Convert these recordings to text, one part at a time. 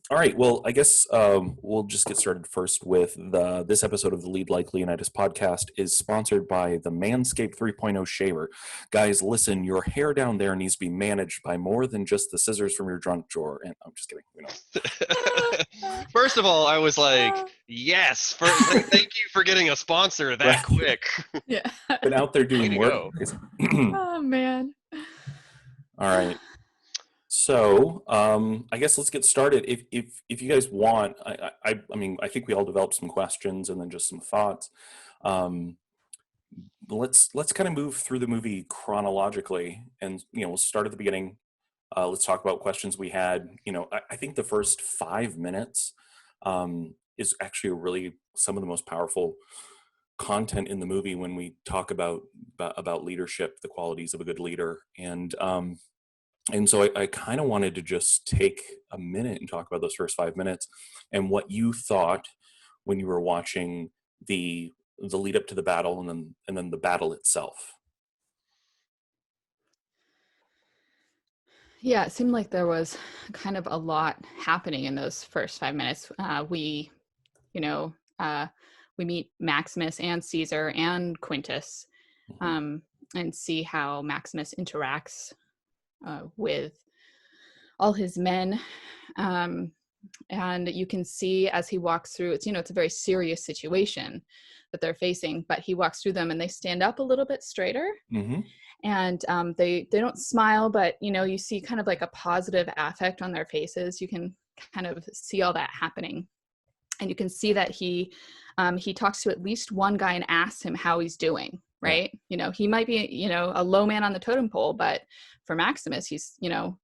All right. Well, I guess we'll just get started first with this episode of the Lead Like Leonidas podcast is sponsored by the Manscaped 3.0 shaver. Guys, listen, your hair down there needs to be managed by more than just the scissors from your junk drawer. And I'm just kidding. First of all, I was like, yes, thank you for getting a sponsor that Right. quick. Yeah. Been out there Way doing to work. go. Oh man. All right. So, I guess let's get started. If you guys want, I mean, I think we all developed some questions and then just some thoughts. Um, let's kind of move through the movie chronologically, and we'll start at the beginning. Let's talk about questions we had. I think the first 5 minutes is actually really some of the most powerful content in the movie when we talk about leadership, the qualities of a good leader, and so I kind of wanted to just take a minute and talk about those first 5 minutes and what you thought when you were watching the lead up to the battle and then the battle itself. Yeah, it seemed like there was kind of a lot happening in those first 5 minutes. We meet Maximus and Caesar and Quintus, and see how Maximus interacts with all his men. And you can see as he walks through, it's a very serious situation that they're facing, but he walks through them and they stand up a little bit straighter. Mm-hmm. And they don't smile, but you see kind of like a positive affect on their faces. You can kind of see all that happening. And you can see that he talks to at least one guy and asks him how he's doing, right? Yeah. He might be, a low man on the totem pole, but for Maximus, he's,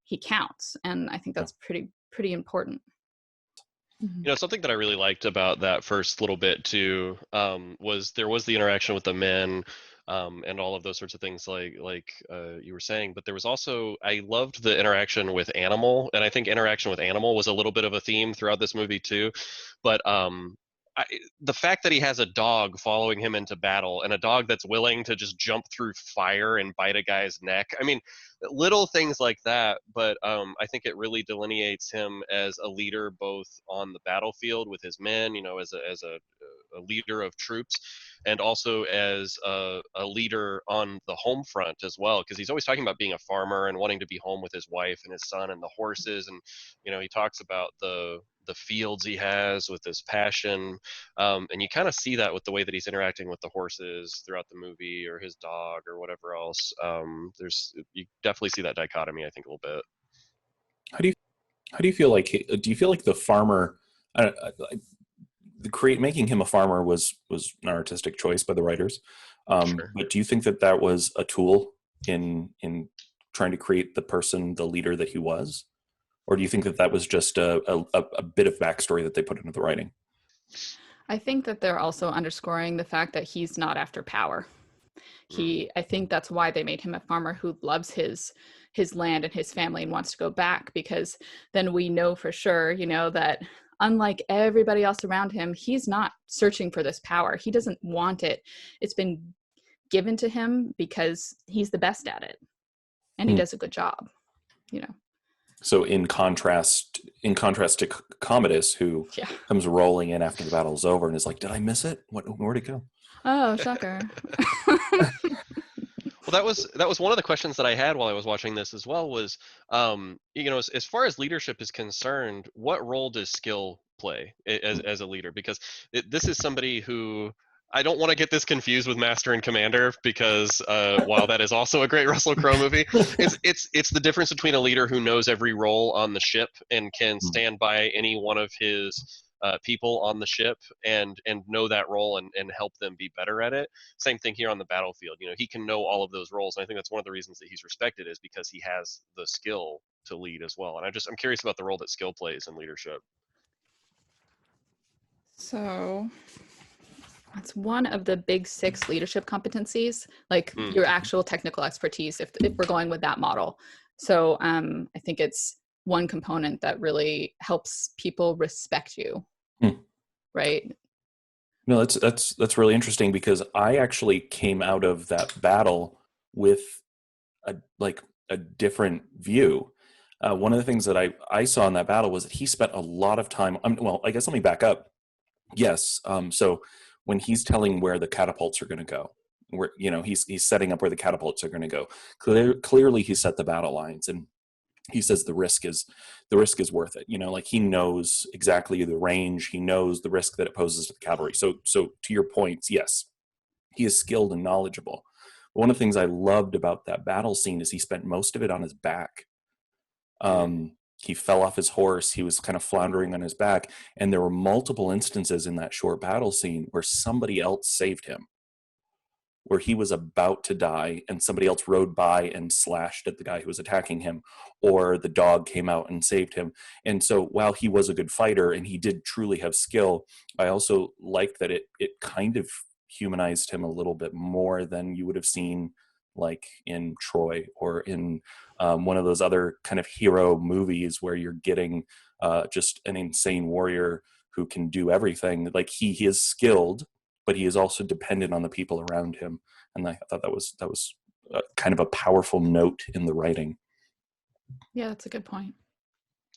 he counts. And I think that's pretty important. Something that I really liked about that first little bit too, was the interaction with the men, and all of those sorts of things like you were saying, but there was also, I loved the interaction with Animal, and I think interaction with Animal was a little bit of a theme throughout this movie too, but the fact that he has a dog following him into battle, and a dog that's willing to just jump through fire and bite a guy's neck. I mean, little things like that, but I think it really delineates him as a leader, both on the battlefield with his men, as a leader of troops, and also as a leader on the home front as well, because he's always talking about being a farmer and wanting to be home with his wife and his son and the horses, and he talks about the fields he has with his passion, and you kind of see that with the way that he's interacting with the horses throughout the movie, or his dog, or whatever else. You definitely see that dichotomy, I think, a little bit. How do you feel like? Do you feel like the farmer? Making him a farmer was an artistic choice by the writers, Sure. but do you think that was a tool in trying to create the leader that he was? Or do you think that was just a bit of backstory that they put into the writing? I think that they're also underscoring the fact that he's not after power. I think that's why they made him a farmer who loves his land and his family and wants to go back, because then we know for sure, that unlike everybody else around him, he's not searching for this power. He doesn't want it. It's been given to him because he's the best at it, and he does a good job, So in contrast to Commodus, who comes rolling in after the battle's over and is like, "Did I miss it? Where'd it go?" Oh, shocker. Well, that was one of the questions that I had while I was watching this as well, was, as far as leadership is concerned, what role does skill play as a leader? Because this is somebody who, I don't want to get this confused with Master and Commander, because while that is also a great Russell Crowe movie, it's the difference between a leader who knows every role on the ship and can stand by any one of his people on the ship and know that role and help them be better at it. Same thing here on the battlefield. He can know all of those roles, and I think that's one of the reasons that he's respected, is because he has the skill to lead as well. And I'm curious about the role that skill plays in leadership. So it's one of the big 6 leadership competencies, like your actual technical expertise, if we're going with that model. So I think it's one component that really helps people respect you. Right? No, that's really interesting, because I actually came out of that battle with a different view. one of the things that I saw in that battle was that he spent a lot of time. Well, I guess let me back up. Yes. So when he's telling where the catapults are going to go, where he's setting up where the catapults are going to go. Clearly, he set the battle lines, and he says the risk is worth it. Like he knows exactly the range. He knows the risk that it poses to the cavalry. So to your points, yes, he is skilled and knowledgeable. One of the things I loved about that battle scene is he spent most of it on his back. He fell off his horse. He was kind of floundering on his back. And there were multiple instances in that short battle scene where somebody else saved him, where he was about to die and somebody else rode by and slashed at the guy who was attacking him, or the dog came out and saved him. And so while he was a good fighter and he did truly have skill, I also liked that it kind of humanized him a little bit more than you would have seen like in Troy or in one of those other kind of hero movies where you're getting just an insane warrior who can do everything. Like he is skilled, but he is also dependent on the people around him. And I thought that was kind of a powerful note in the writing. Yeah, that's a good point.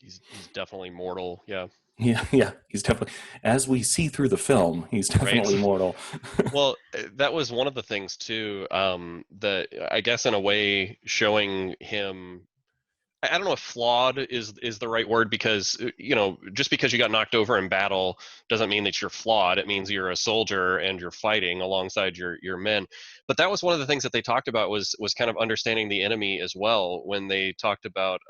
He's definitely mortal. Yeah. Yeah, he's definitely, as we see through the film, he's definitely Right. mortal. Well, that was one of the things too, that I guess in a way showing him, I don't know if flawed is the right word, because just because you got knocked over in battle doesn't mean that you're flawed. It means you're a soldier and you're fighting alongside your men. But that was one of the things that they talked about was kind of understanding the enemy as well. When they talked about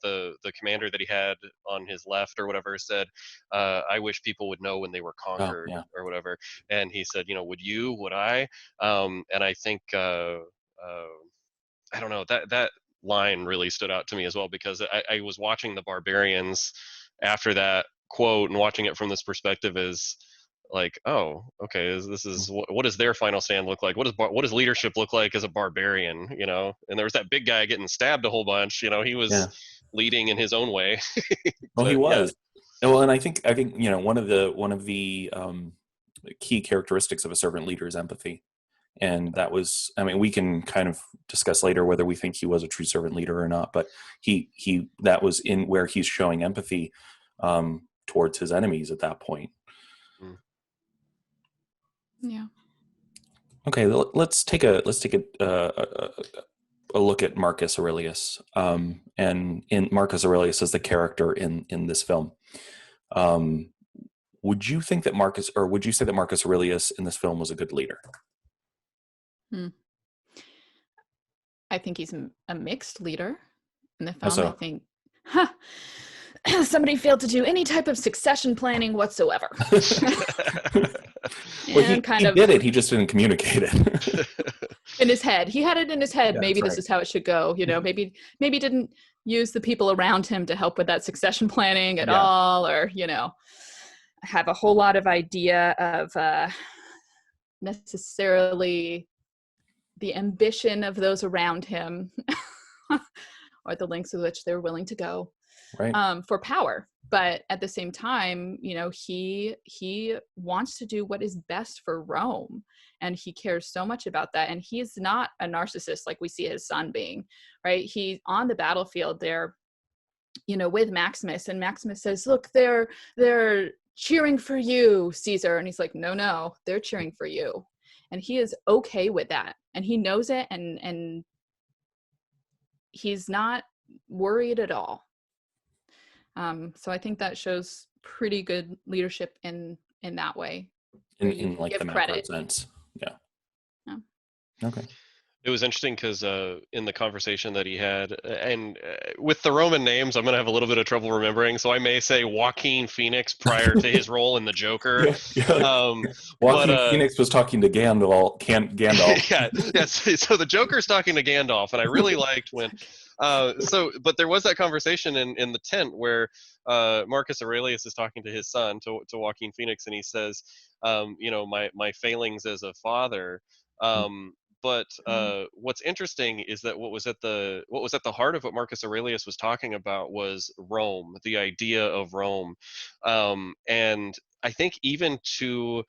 the commander that he had on his left or whatever said, I wish people would know when they were Oh, conquered yeah. or whatever. And he said, would I? And I think I don't know, that line really stood out to me as well, because I was watching the barbarians after that quote and watching it from this perspective is like, oh, okay, this is what does their final stand look like? What does leadership look like as a barbarian? And there was that big guy getting stabbed a whole bunch. He was Yeah. leading in his own way. Well, he But yeah. was. Well, and I think one of the key characteristics of a servant leader is empathy. And that was, I mean, we can kind of discuss later whether we think he was a true servant leader or not, but that was in where he's showing empathy towards his enemies at that point. Mm. Yeah. Okay, let's take a look at Marcus Aurelius, and in Marcus Aurelius as the character in this film. Would you say that Marcus Aurelius in this film was a good leader? I think he's a mixed leader in the How film. I so? think somebody failed to do any type of succession planning whatsoever. Well, And he did it. He just didn't communicate it. in his head. He had it in his head. Yeah, Maybe that's this right. is how it should go. Maybe didn't use the people around him to help with that succession planning at Yeah. all, or have a whole lot of idea of necessarily the ambition of those around him or the lengths of which they're willing to go Right. for power. But at the same time, he wants to do what is best for Rome, and he cares so much about that. And he's not a narcissist like we see his son being, right? He's on the battlefield there, with Maximus, and Maximus says, "Look, they're cheering for you, Caesar." And he's like, "No, they're cheering for you." And he is okay with that, and he knows it, and he's not worried at all. So I think that shows pretty good leadership in that way, where you In like give the macro credit. sense. Yeah. Yeah. Okay. It was interesting because in the conversation that he had, and with the Roman names, I'm going to have a little bit of trouble remembering. So I may say Joaquin Phoenix prior to his role in the Joker. Yeah. Um, but Joaquin Phoenix was talking to Gandalf. yeah, yes. So the Joker's talking to Gandalf, and I really liked when. But there was that conversation in the tent where Marcus Aurelius is talking to his son, to Joaquin Phoenix, and he says, my failings as a father. But what's interesting is that what was at the heart of what Marcus Aurelius was talking about was Rome, the idea of Rome, and I think the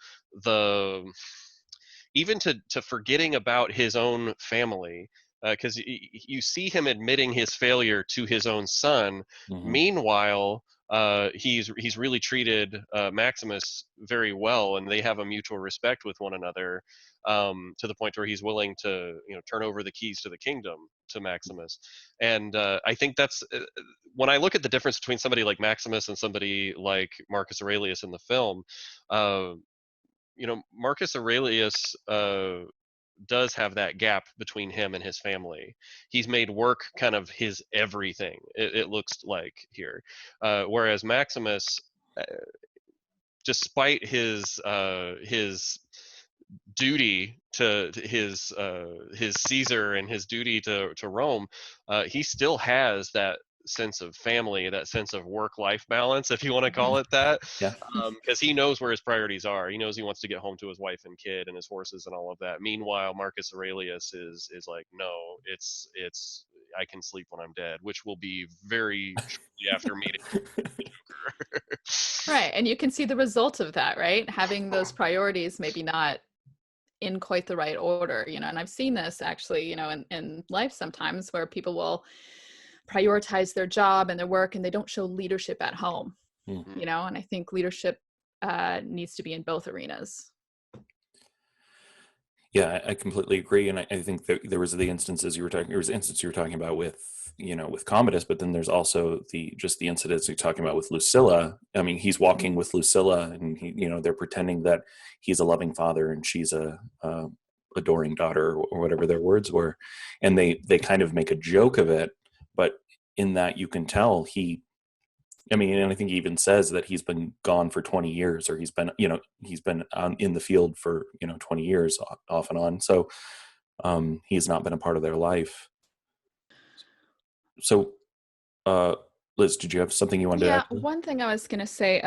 even to forgetting about his own family. because you see him admitting his failure to his own son. Mhm. Meanwhile, he's really treated Maximus very well, and they have a mutual respect with one another, to the point where he's willing to turn over the keys to the kingdom to Maximus. And I think that's when I look at the difference between somebody like Maximus and somebody like Marcus Aurelius in the film. Uh, Marcus Aurelius does have that gap between him and his family. He's made work kind of his everything. It looks like here, whereas Maximus, uh, despite his duty to his Caesar and his duty to Rome, he still has that sense of family, that sense of work-life balance, if you want to call it that, Yeah. because he knows where his priorities are. He knows he wants to get home to his wife and kid and his horses and all of that. Meanwhile, Marcus Aurelius is like, no, it's I can sleep when I'm dead, which will be very shortly after meeting Joker. Right. And you can see the result of that, right? Having those priorities maybe not in quite the right order, and I've seen this actually, in life sometimes where people will prioritize their job and their work and they don't show leadership at home, Mm. and I think leadership needs to be in both arenas. Yeah, I completely agree, and I think that there was the instances you were talking. There was the instance you were talking about with Commodus, but then there's also the incidents you're talking about with Lucilla. I mean, he's walking with Lucilla, and they're pretending that he's a loving father and she's a adoring daughter, or whatever their words were, and they kind of make a joke of it, but in that you can tell and I think he even says that he's been gone for 20 years, or he's been in the field for 20 years off and on. So he's not been a part of their life. So, Liz, did you have something you wanted to Yeah, add? one thing I was going to say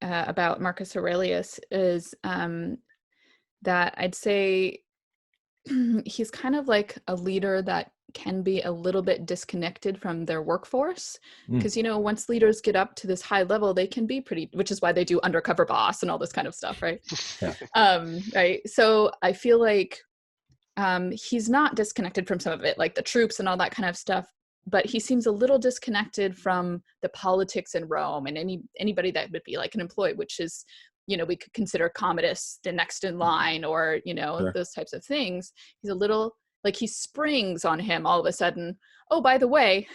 about Marcus Aurelius is that I'd say he's kind of like a leader that can be a little bit disconnected from their workforce, because once leaders get up to this high level, they can be pretty, which is why they do undercover boss and all this kind of stuff, right? Yeah. Right. So I feel like he's not disconnected from some of it, like the troops and all that kind of stuff, but he seems a little disconnected from the politics in Rome and anybody that would be like an employee, which is, we could consider Commodus the next in line, or Sure. those types of things. He's a little like, he springs on him all of a sudden. Oh, by the way,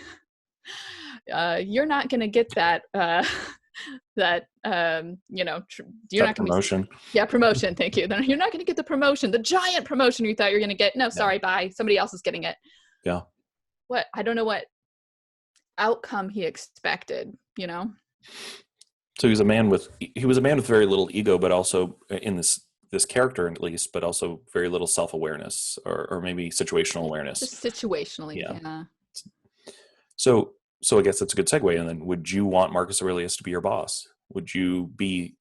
you're not going to get that that you're not going to Promotion. yeah, promotion, thank you. Then you're not going to get the promotion, the giant promotion you thought you were going to get. No, sorry, bye, somebody else is getting it. Yeah. I don't know what outcome he expected. So he was a man with very little ego, but also in this character at least, but also very little self-awareness, or maybe situational awareness. Just situationally. Yeah. So I guess that's a good segue. And then, would you want Marcus Aurelius to be your boss? Would you be,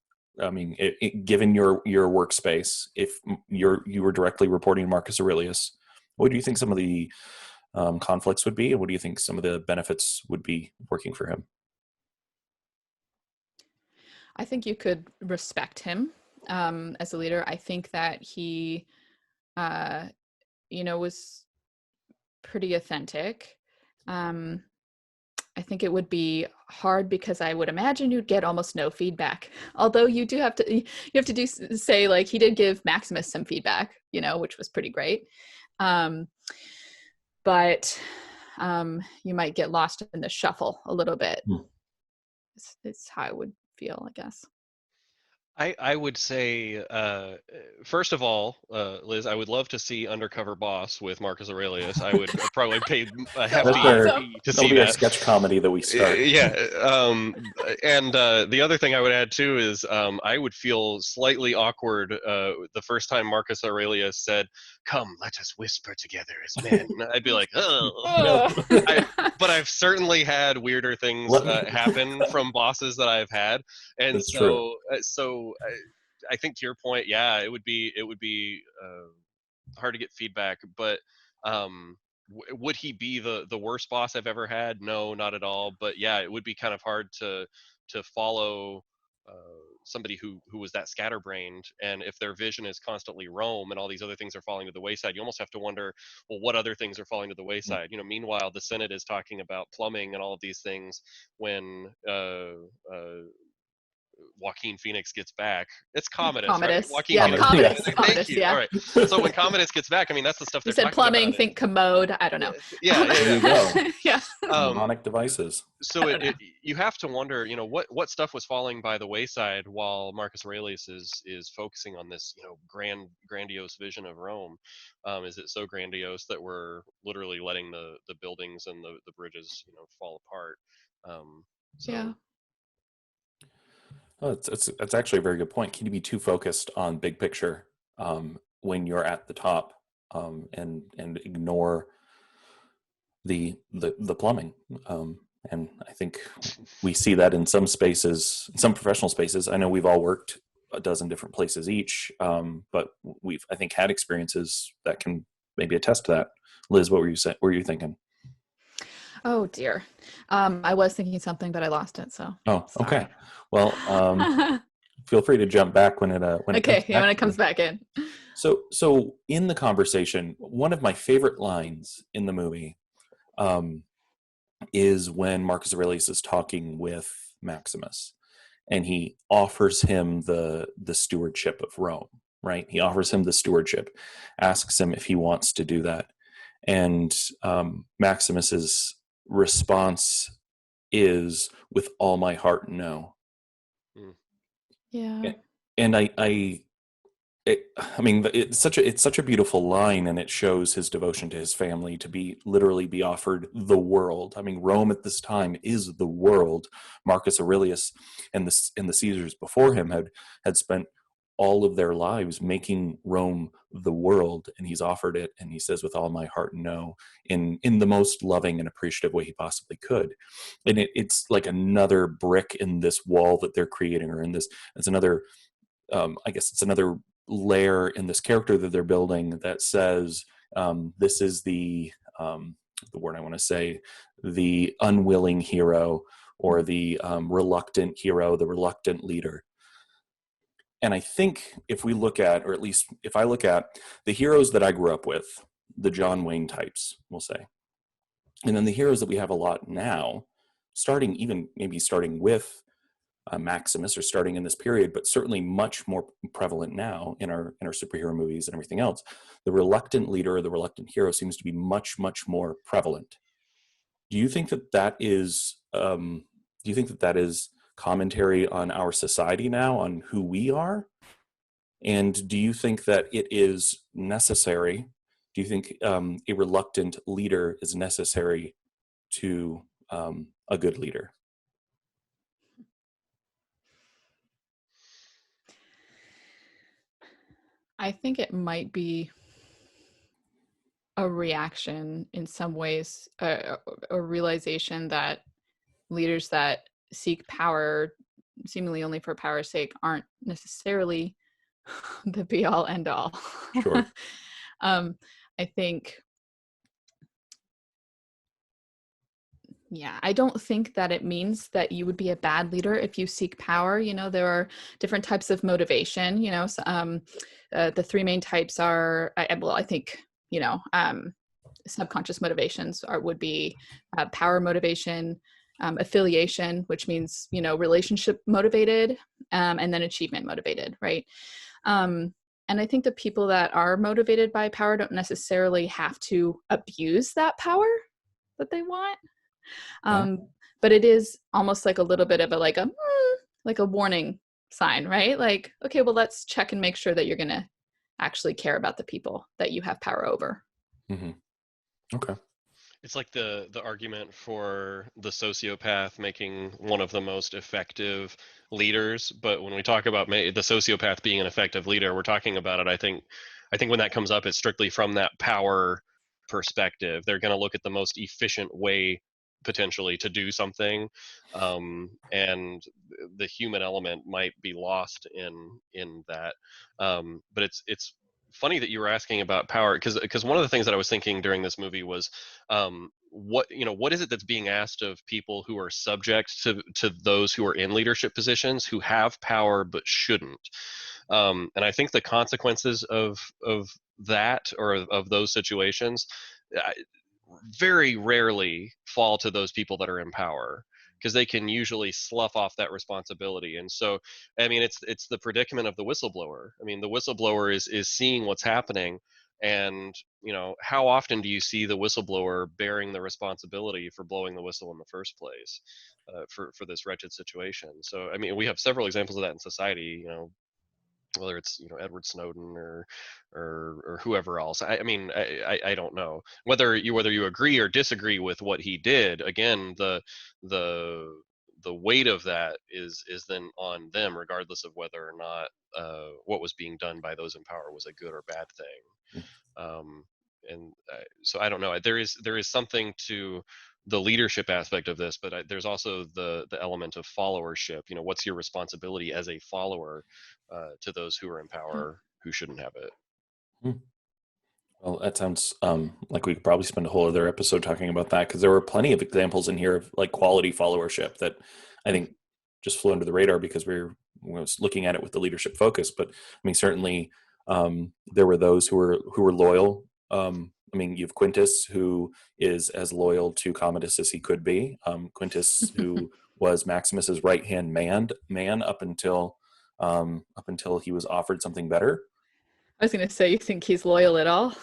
given your workspace, if you were directly reporting to Marcus Aurelius, what do you think some of the conflicts would be, and what do you think some of the benefits would be working for him? I think you could respect him as a leader. I think that he, was pretty authentic. I think it would be hard because I would imagine you'd get almost no feedback. Although you have to say, like, he did give Maximus some feedback, which was pretty great. But you might get lost in the shuffle a little bit. It's how I would feel, I guess. I would say, first of all, Liz, I would love to see Undercover Boss with Marcus Aurelius. I would probably pay a hefty fee to see That'll be our that. sketch comedy that we start. Yeah. And the other thing I would add too is I would feel slightly awkward the first time Marcus Aurelius said, "Come, let us whisper together as men." I'd be like, "Oh." But I've certainly had weirder things happen from bosses that I've had, and That's true. so I think to your point, yeah, it would be hard to get feedback, but would he be the worst boss I've ever had? No, not at all. But yeah, it would be kind of hard to follow somebody who was that scatterbrained, and if their vision is constantly Rome and all these other things are falling to the wayside, you almost have to wonder, well, what other things are falling to the wayside? Meanwhile, the Senate is talking about plumbing and all of these things when Joaquin Phoenix gets back. It's Commodus, right? Commodus. Joaquin Yeah, Phoenix. Yeah. Commodus. Thank Commodus, you. All yeah. right. So when Commodus gets back, I mean, that's the stuff You they're said talking plumbing, about. think commode. I don't know. Yeah, yeah, There yeah. you go. Yeah. Um, Mnemonic devices. so I don't know. you have to wonder, what stuff was falling by the wayside while Marcus Aurelius is focusing on this, grandiose vision of Rome. Is it so grandiose that we're literally letting the buildings and the bridges, fall apart? Yeah. So Oh, that's actually a very good point. Can you be too focused on big picture when you're at the top, and ignore the plumbing? And I think we see that in some spaces, some professional spaces. I know we've all worked a dozen different places each, but we've, I think, had experiences that can maybe attest to that. Liz, what were you thinking? Oh dear. I was thinking something, but I lost it. So Oh, okay. sorry. Well, feel free to jump back when it comes Okay. Yeah, when back it to you. comes back in. So in the conversation, one of my favorite lines in the movie is when Marcus Aurelius is talking with Maximus, and he offers him the stewardship of Rome. Right? He offers him the stewardship, asks him if he wants to do that, and Maximus's response is, "With all my heart, no." mm, Yeah. And I mean, it's such a beautiful line, and it shows his devotion to his family to be literally be offered the world. I mean, Rome at this time is the world. Marcus Aurelius and the Caesars before him had spent all of their lives making Rome the world, and he's offered it, and he says, "With all my heart, no," in the most loving and appreciative way he possibly could. And it's like another brick in this wall that they're creating, or in this, it's another, I guess it's another layer in this character that they're building that says, this is the word I want to say, the unwilling hero, or the reluctant hero, the reluctant leader. And I think if we look at, or at least if I look at the heroes that I grew up with, the John Wayne types, we'll say, and then the heroes that we have a lot now, starting with Maximus, or starting in this period, but certainly much more prevalent now in our superhero movies and everything else. The reluctant leader, or the reluctant hero, seems to be much more prevalent. Do you think that is? Do you think that is commentary on our society now, on who we are? And do you think that it is necessary? Do you think a reluctant leader is necessary to a good leader? I think it might be a reaction in some ways, a realization that leaders that seek power seemingly only for power's sake aren't necessarily the be all end all. Sure. I think, yeah, I don't think that it means that you would be a bad leader if you seek power. There are different types of motivation. The three main types are, I think, subconscious motivations would be power motivation, affiliation, which means relationship motivated, and then achievement motivated, right? And I think the people that are motivated by power don't necessarily have to abuse that power that they want. Okay. But it is almost like a little bit of like a warning sign, right? Like, okay, well, let's check and make sure that you're going to actually care about the people that you have power over. Mm-hmm. Okay. it's like the argument for the sociopath making one of the most effective leaders, but when we talk about the sociopath being an effective leader, we're talking about it. I think when that comes up, it's strictly from that power perspective. They're going to look at the most efficient way potentially to do something, and the human element might be lost in that. But it's funny that you were asking about power, because one of the things that I was thinking during this movie was, what is it that's being asked of people who are subject to those who are in leadership positions who have power but shouldn't. And I think the consequences of that, or of those situations, uh, very rarely fall to those people that are in power, because they can usually slough off that responsibility. And so, I mean, it's the predicament of the whistleblower. I mean, the whistleblower is seeing what's happening, and how often do you see the whistleblower bearing the responsibility for blowing the whistle in the first place, for this wretched situation? So, I mean, we have several examples of that in society. Whether it's Edward Snowden, or whoever else. I mean, I don't know whether you agree or disagree with what he did. Again, the weight of that is then on them, regardless of whether or not what was being done by those in power was a good or bad thing. Um, and so I don't know. There is something to the leadership aspect of this, but there's also the element of followership. What's your responsibility as a follower to those who are in power who shouldn't have it? Hmm. Well, that sounds like we could probably spend a whole other episode talking about that, because there were plenty of examples in here of like quality followership that I think just flew under the radar because we was looking at it with the leadership focus. But I mean, certainly there were those who were loyal. I mean, you have Quintus, who is as loyal to Commodus as he could be. Quintus, who was Maximus's right hand man up until he was offered something better. I was going to say, you think he's loyal at all?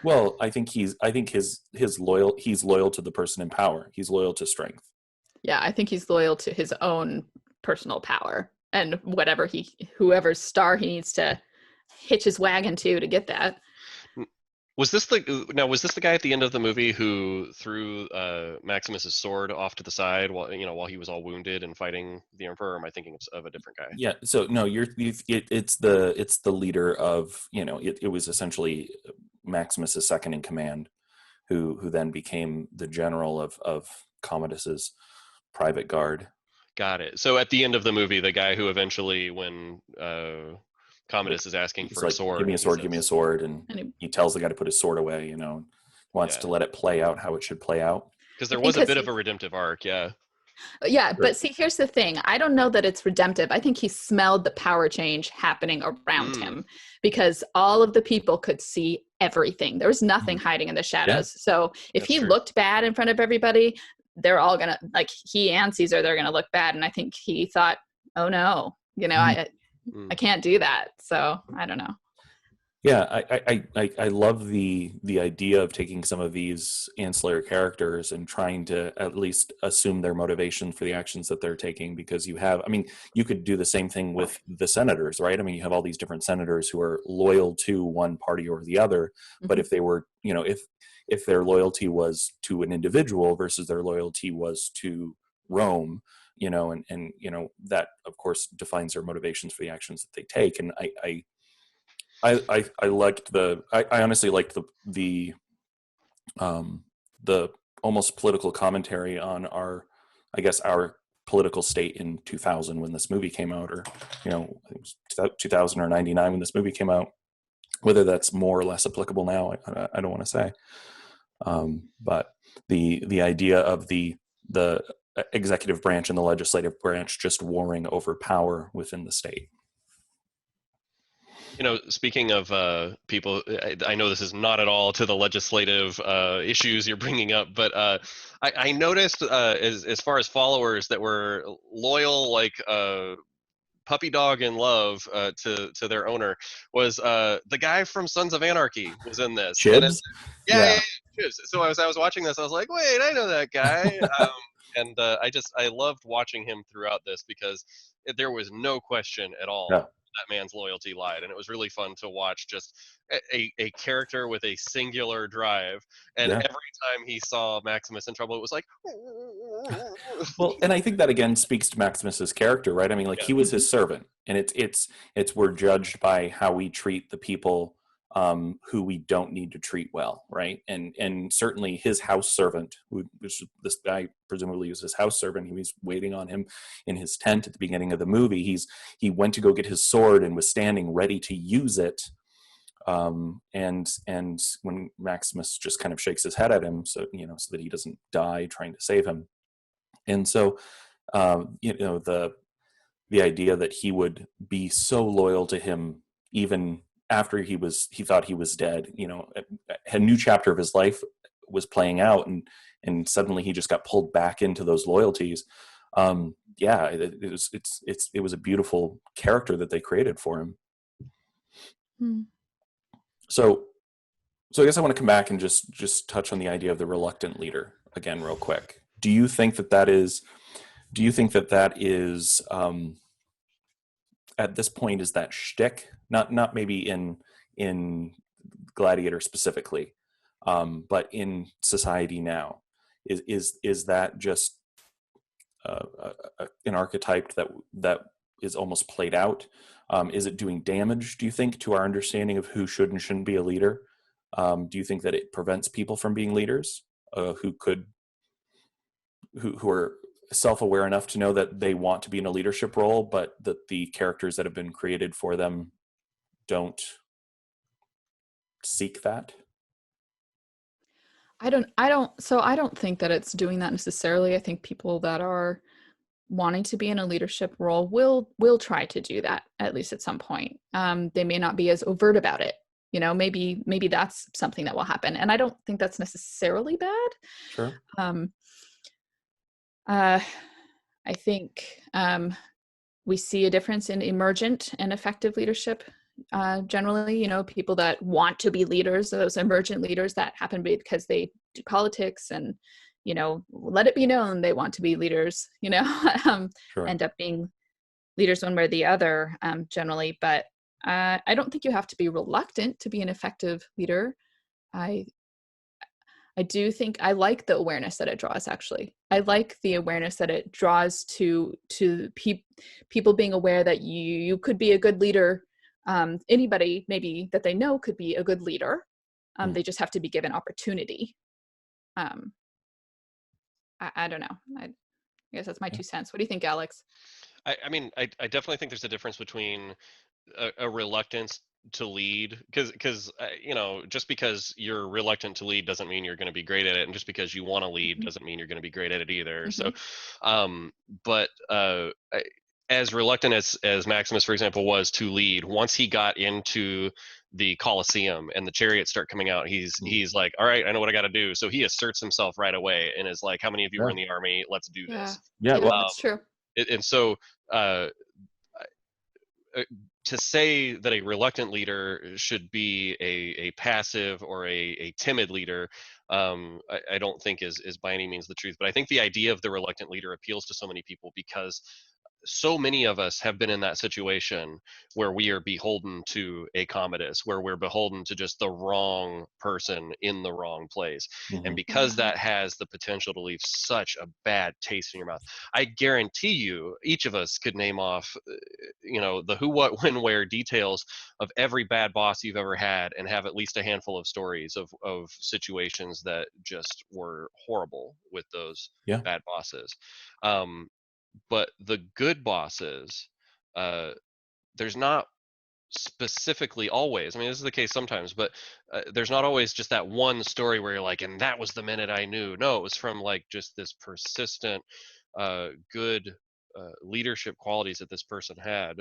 Well, I think he's loyal to the person in power. He's loyal to strength. Yeah, I think he's loyal to his own personal power and whoever's star he needs to hitch his wagon to get that. Was this the guy at the end of the movie who threw Maximus's sword off to the side while he was all wounded and fighting the Emperor? Or am I thinking of a different guy? Yeah. So no, it's the leader of it was essentially Maximus's second in command, who then became the general of Commodus's private guard. Got it. So at the end of the movie, the guy who eventually, when Commodus is asking for a sword, give me a sword, give me a sword, and he tells the guy to put his sword away. Wants to let it play out how it should play out. Because there was a bit of a redemptive arc, yeah. Yeah, but see, here's the thing. I don't know that it's redemptive. I think he smelled the power change happening around him, because all of the people could see everything. There was nothing hiding in the shadows. Yeah. So if he looked bad in front of everybody, they're all gonna, like, he and Caesar, they're gonna look bad. And I think he thought, oh no, I can't do that. So I don't know. Yeah, I love the idea of taking some of these ancillary characters and trying to at least assume their motivation for the actions that they're taking, because you could do the same thing with the senators, right? I mean, you have all these different senators who are loyal to one party or the other, but if they were, if their loyalty was to an individual versus their loyalty was to Rome, and that of course defines their motivations for the actions that they take. And I liked I honestly liked the almost political commentary on our political state in 2000 when this movie came out, or I think it was 2000 or 99 when this movie came out. Whether that's more or less applicable now, I don't want to say. But the idea of the executive branch and the legislative branch just warring over power within the state. Speaking of people, I know this is not at all to the legislative issues you're bringing up, but I noticed as far as followers that were loyal, like puppy dog in love to their owner, was the guy from Sons of Anarchy was in this. Chibs? Yeah, Chibs. So I was watching this, I was like, wait, I know that guy. And I loved watching him throughout this, because there was no question at all. Yeah. That man's loyalty lied, and it was really fun to watch just a character with a singular drive, and every time he saw Maximus in trouble, it was like well, and I think that again speaks to Maximus's character, right? I mean, like, he was his servant, and it's we're judged by how we treat the people who we don't need to treat well, right? And certainly his house servant, which this guy presumably was his house servant, he was waiting on him in his tent at the beginning of the movie. He went to go get his sword and was standing ready to use it And when Maximus just kind of shakes his head at him, so so that he doesn't die trying to save him. And so the idea that he would be so loyal to him even after he thought he was dead, a new chapter of his life was playing out, and suddenly he just got pulled back into those loyalties. Yeah, it was a beautiful character that they created for him. So I guess I want to come back and just touch on the idea of the reluctant leader again real quick. Do you think that is at this point, is that shtick? Not maybe in Gladiator specifically, but in society now, is that just an archetype that is almost played out? Is it doing damage, do you think, to our understanding of who should and shouldn't be a leader? Do you think that it prevents people from being leaders who are self-aware enough to know that they want to be in a leadership role, but that the characters that have been created for them don't seek that? I don't think that it's doing that necessarily. I think people that are wanting to be in a leadership role will try to do that, at least at some point. They may not be as overt about it. Maybe that's something that will happen. And I don't think that's necessarily bad. Sure. I think we see a difference in emergent and effective leadership. Generally, people that want to be leaders, those emergent leaders that happen because they do politics and, let it be known they want to be leaders, Sure. end up being leaders one way or the other, generally. But I don't think you have to be reluctant to be an effective leader. I do think I like the awareness that it draws, actually. I like the awareness that it draws to people being aware that you could be a good leader. Anybody maybe that they know could be a good leader. They just have to be given opportunity. I don't know. I guess that's my 2 cents. What do you think, Alex? I mean, I definitely think there's a difference between a reluctance to lead, because just because you're reluctant to lead doesn't mean you're going to be great at it, and just because you want to lead doesn't mean you're going to be great at it either. So but as reluctant as Maximus, for example, was to lead, once he got into the Colosseum and the chariots start coming out, he's like, all right, I know what I got to do. So he asserts himself right away and is like, how many of you were in the army? Let's do this. Yeah, well, that's true. And so to say that a reluctant leader should be a passive or a timid leader, I don't think is by any means the truth. But I think the idea of the reluctant leader appeals to so many people because so many of us have been in that situation where we are beholden to a Commodus, where we're beholden to just the wrong person in the wrong place. And because that has the potential to leave such a bad taste in your mouth, I guarantee you, each of us could name off, the who, what, when, where details of every bad boss you've ever had and have at least a handful of stories of situations that just were horrible with those bad bosses. But the good bosses, there's not specifically always, I mean, this is the case sometimes, but there's not always just that one story where you're like, and that was the minute I knew. No, it was from like just this persistent good leadership qualities that this person had,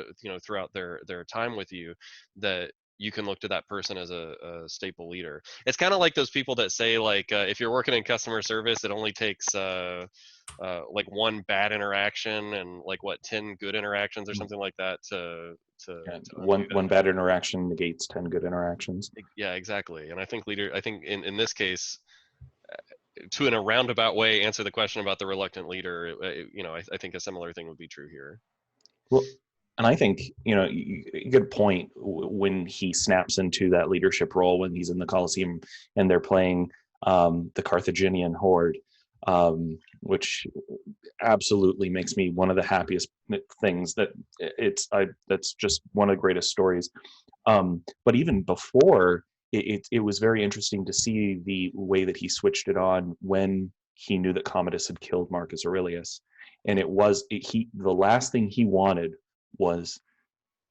throughout their time with you, that you can look to that person as a staple leader. It's kind of like those people that say, like, if you're working in customer service, it only takes like one bad interaction and like 10 good interactions or something like that to one bad interaction negates 10 good interactions. Yeah, exactly. And I think in this case, to in a roundabout way answer the question about the reluctant leader, I think a similar thing would be true here. Well, and I think, good point, when he snaps into that leadership role, when he's in the Colosseum and they're playing the Carthaginian horde, which absolutely makes me one of the happiest things. That's just one of the greatest stories. But even before, it was very interesting to see the way that he switched it on when he knew that Commodus had killed Marcus Aurelius. And the last thing he wanted was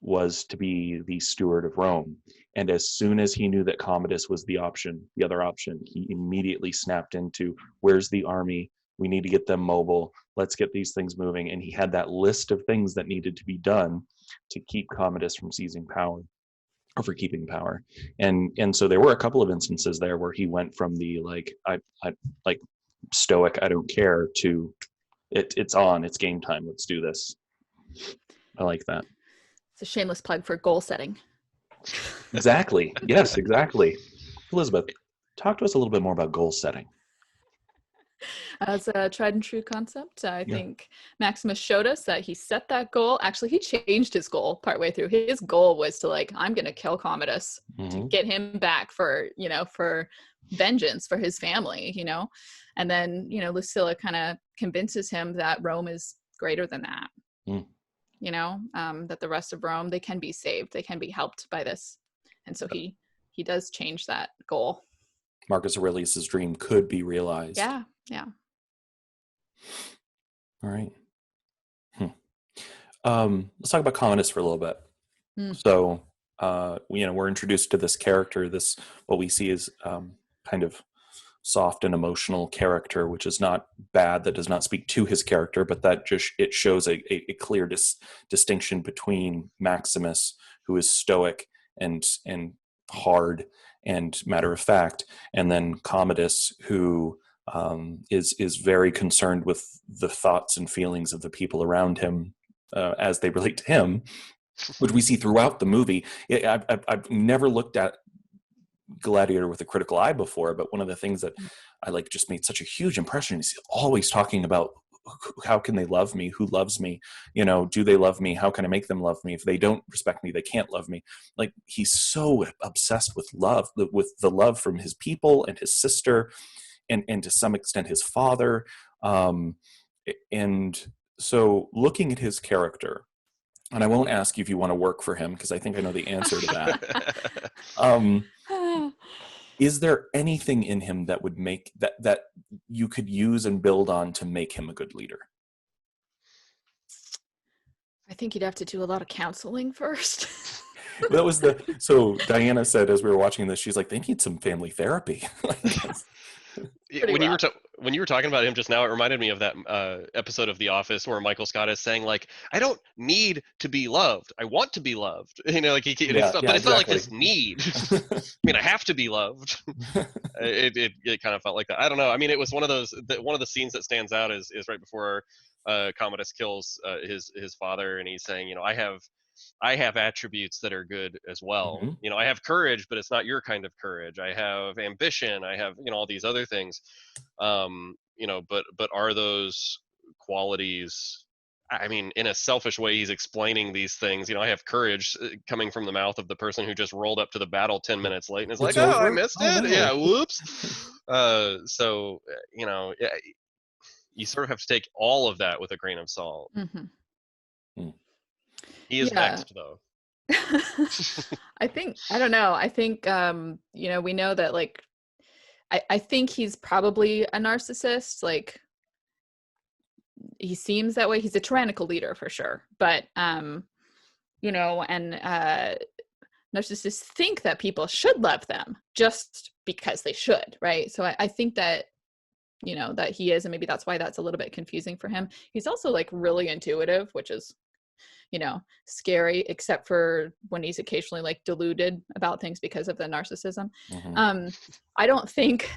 was to be the steward of Rome. And as soon as he knew that Commodus was the other option, he immediately snapped into, where's the army? We need to get them mobile. Let's get these things moving. And he had that list of things that needed to be done to keep Commodus from seizing power, or for keeping power. And so there were a couple of instances there where he went from the I like stoic, I don't care, to it's game time. Let's do this. I like that. It's a shameless plug for goal setting. Exactly. Yes, exactly. Elizabeth, talk to us a little bit more about goal setting. As a tried and true concept, I Yeah. think Maximus showed us that he set that goal. Actually, he changed his goal partway through. His goal was to I'm going to kill Commodus to get him back for vengeance for his family, And then, Lucilla kind of convinces him that Rome is greater than that. That the rest of Rome, they can be saved, they can be helped by this. And so he does change that goal. Marcus Aurelius's dream could be realized. Yeah. All right. Let's talk about Commodus for a little bit. So, we're introduced to this character, what we see is kind of soft and emotional character, which is not bad. That does not speak to his character, but that it shows a clear distinction between Maximus, who is stoic and hard and matter of fact, and then Commodus, who is very concerned with the thoughts and feelings of the people around him as they relate to him, which we see throughout the movie. I've never looked at Gladiator with a critical eye before, but one of the things that I just made such a huge impression is always talking about how can they love me, who loves me, do they love me, how can I make them love me? If they don't respect me, they can't love me. He's so obsessed with love, with the love from his people and his sister and to some extent his father, and so looking at his character, and I won't ask you if you want to work for him because I think I know the answer to that. Is there anything in him that would make that you could use and build on to make him a good leader? I think you'd have to do a lot of counseling first. That was so Diana said as we were watching this, she's like, they need some family therapy. When you were talking about him just now, it reminded me of that episode of The Office where Michael Scott is saying I don't need to be loved. I want to be loved. But it's not like this need. I have to be loved. It kind of felt like that. I don't know. It was one of the scenes that stands out is right before Commodus kills his father, and he's saying, I have attributes that are good as well. I have courage, but it's not your kind of courage. I have ambition. I have, all these other things. But are those qualities, in a selfish way, he's explaining these things. I have courage coming from the mouth of the person who just rolled up to the battle 10 minutes late and is like, I missed it. No. Yeah. Whoops. You sort of have to take all of that with a grain of salt. He is vexed, though. I don't know. I think, we know that, I think he's probably a narcissist. He seems that way. He's a tyrannical leader for sure. But, and narcissists think that people should love them just because they should, right? So I think that, that he is, and maybe that's why that's a little bit confusing for him. He's also really intuitive, which is scary, except for when he's occasionally deluded about things because of the narcissism. I don't think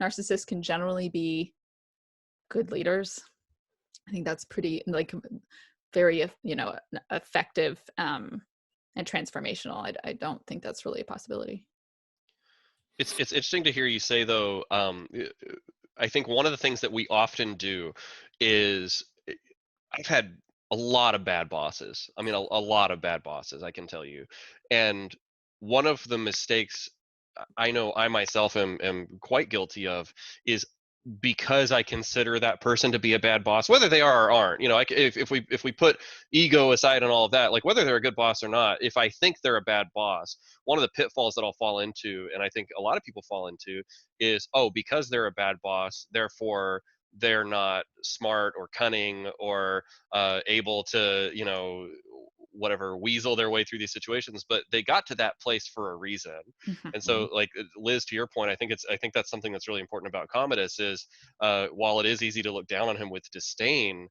narcissists can generally be good leaders. I think that's pretty very effective and transformational. I don't think that's really a possibility. It's interesting to hear you say, though. I think one of the things that we often do is, I've had a lot of bad bosses. A lot of bad bosses, I can tell you. And one of the mistakes I know I myself am quite guilty of is, because I consider that person to be a bad boss, whether they are or aren't, if we put ego aside and all of that, whether they're a good boss or not, if I think they're a bad boss, one of the pitfalls that I'll fall into, and I think a lot of people fall into, is, because they're a bad boss, therefore they're not smart or cunning or able to, whatever, weasel their way through these situations, but they got to that place for a reason. Mhm. And so, like Liz, to your point, I think that's something that's really important about Commodus is, while it is easy to look down on him with disdain,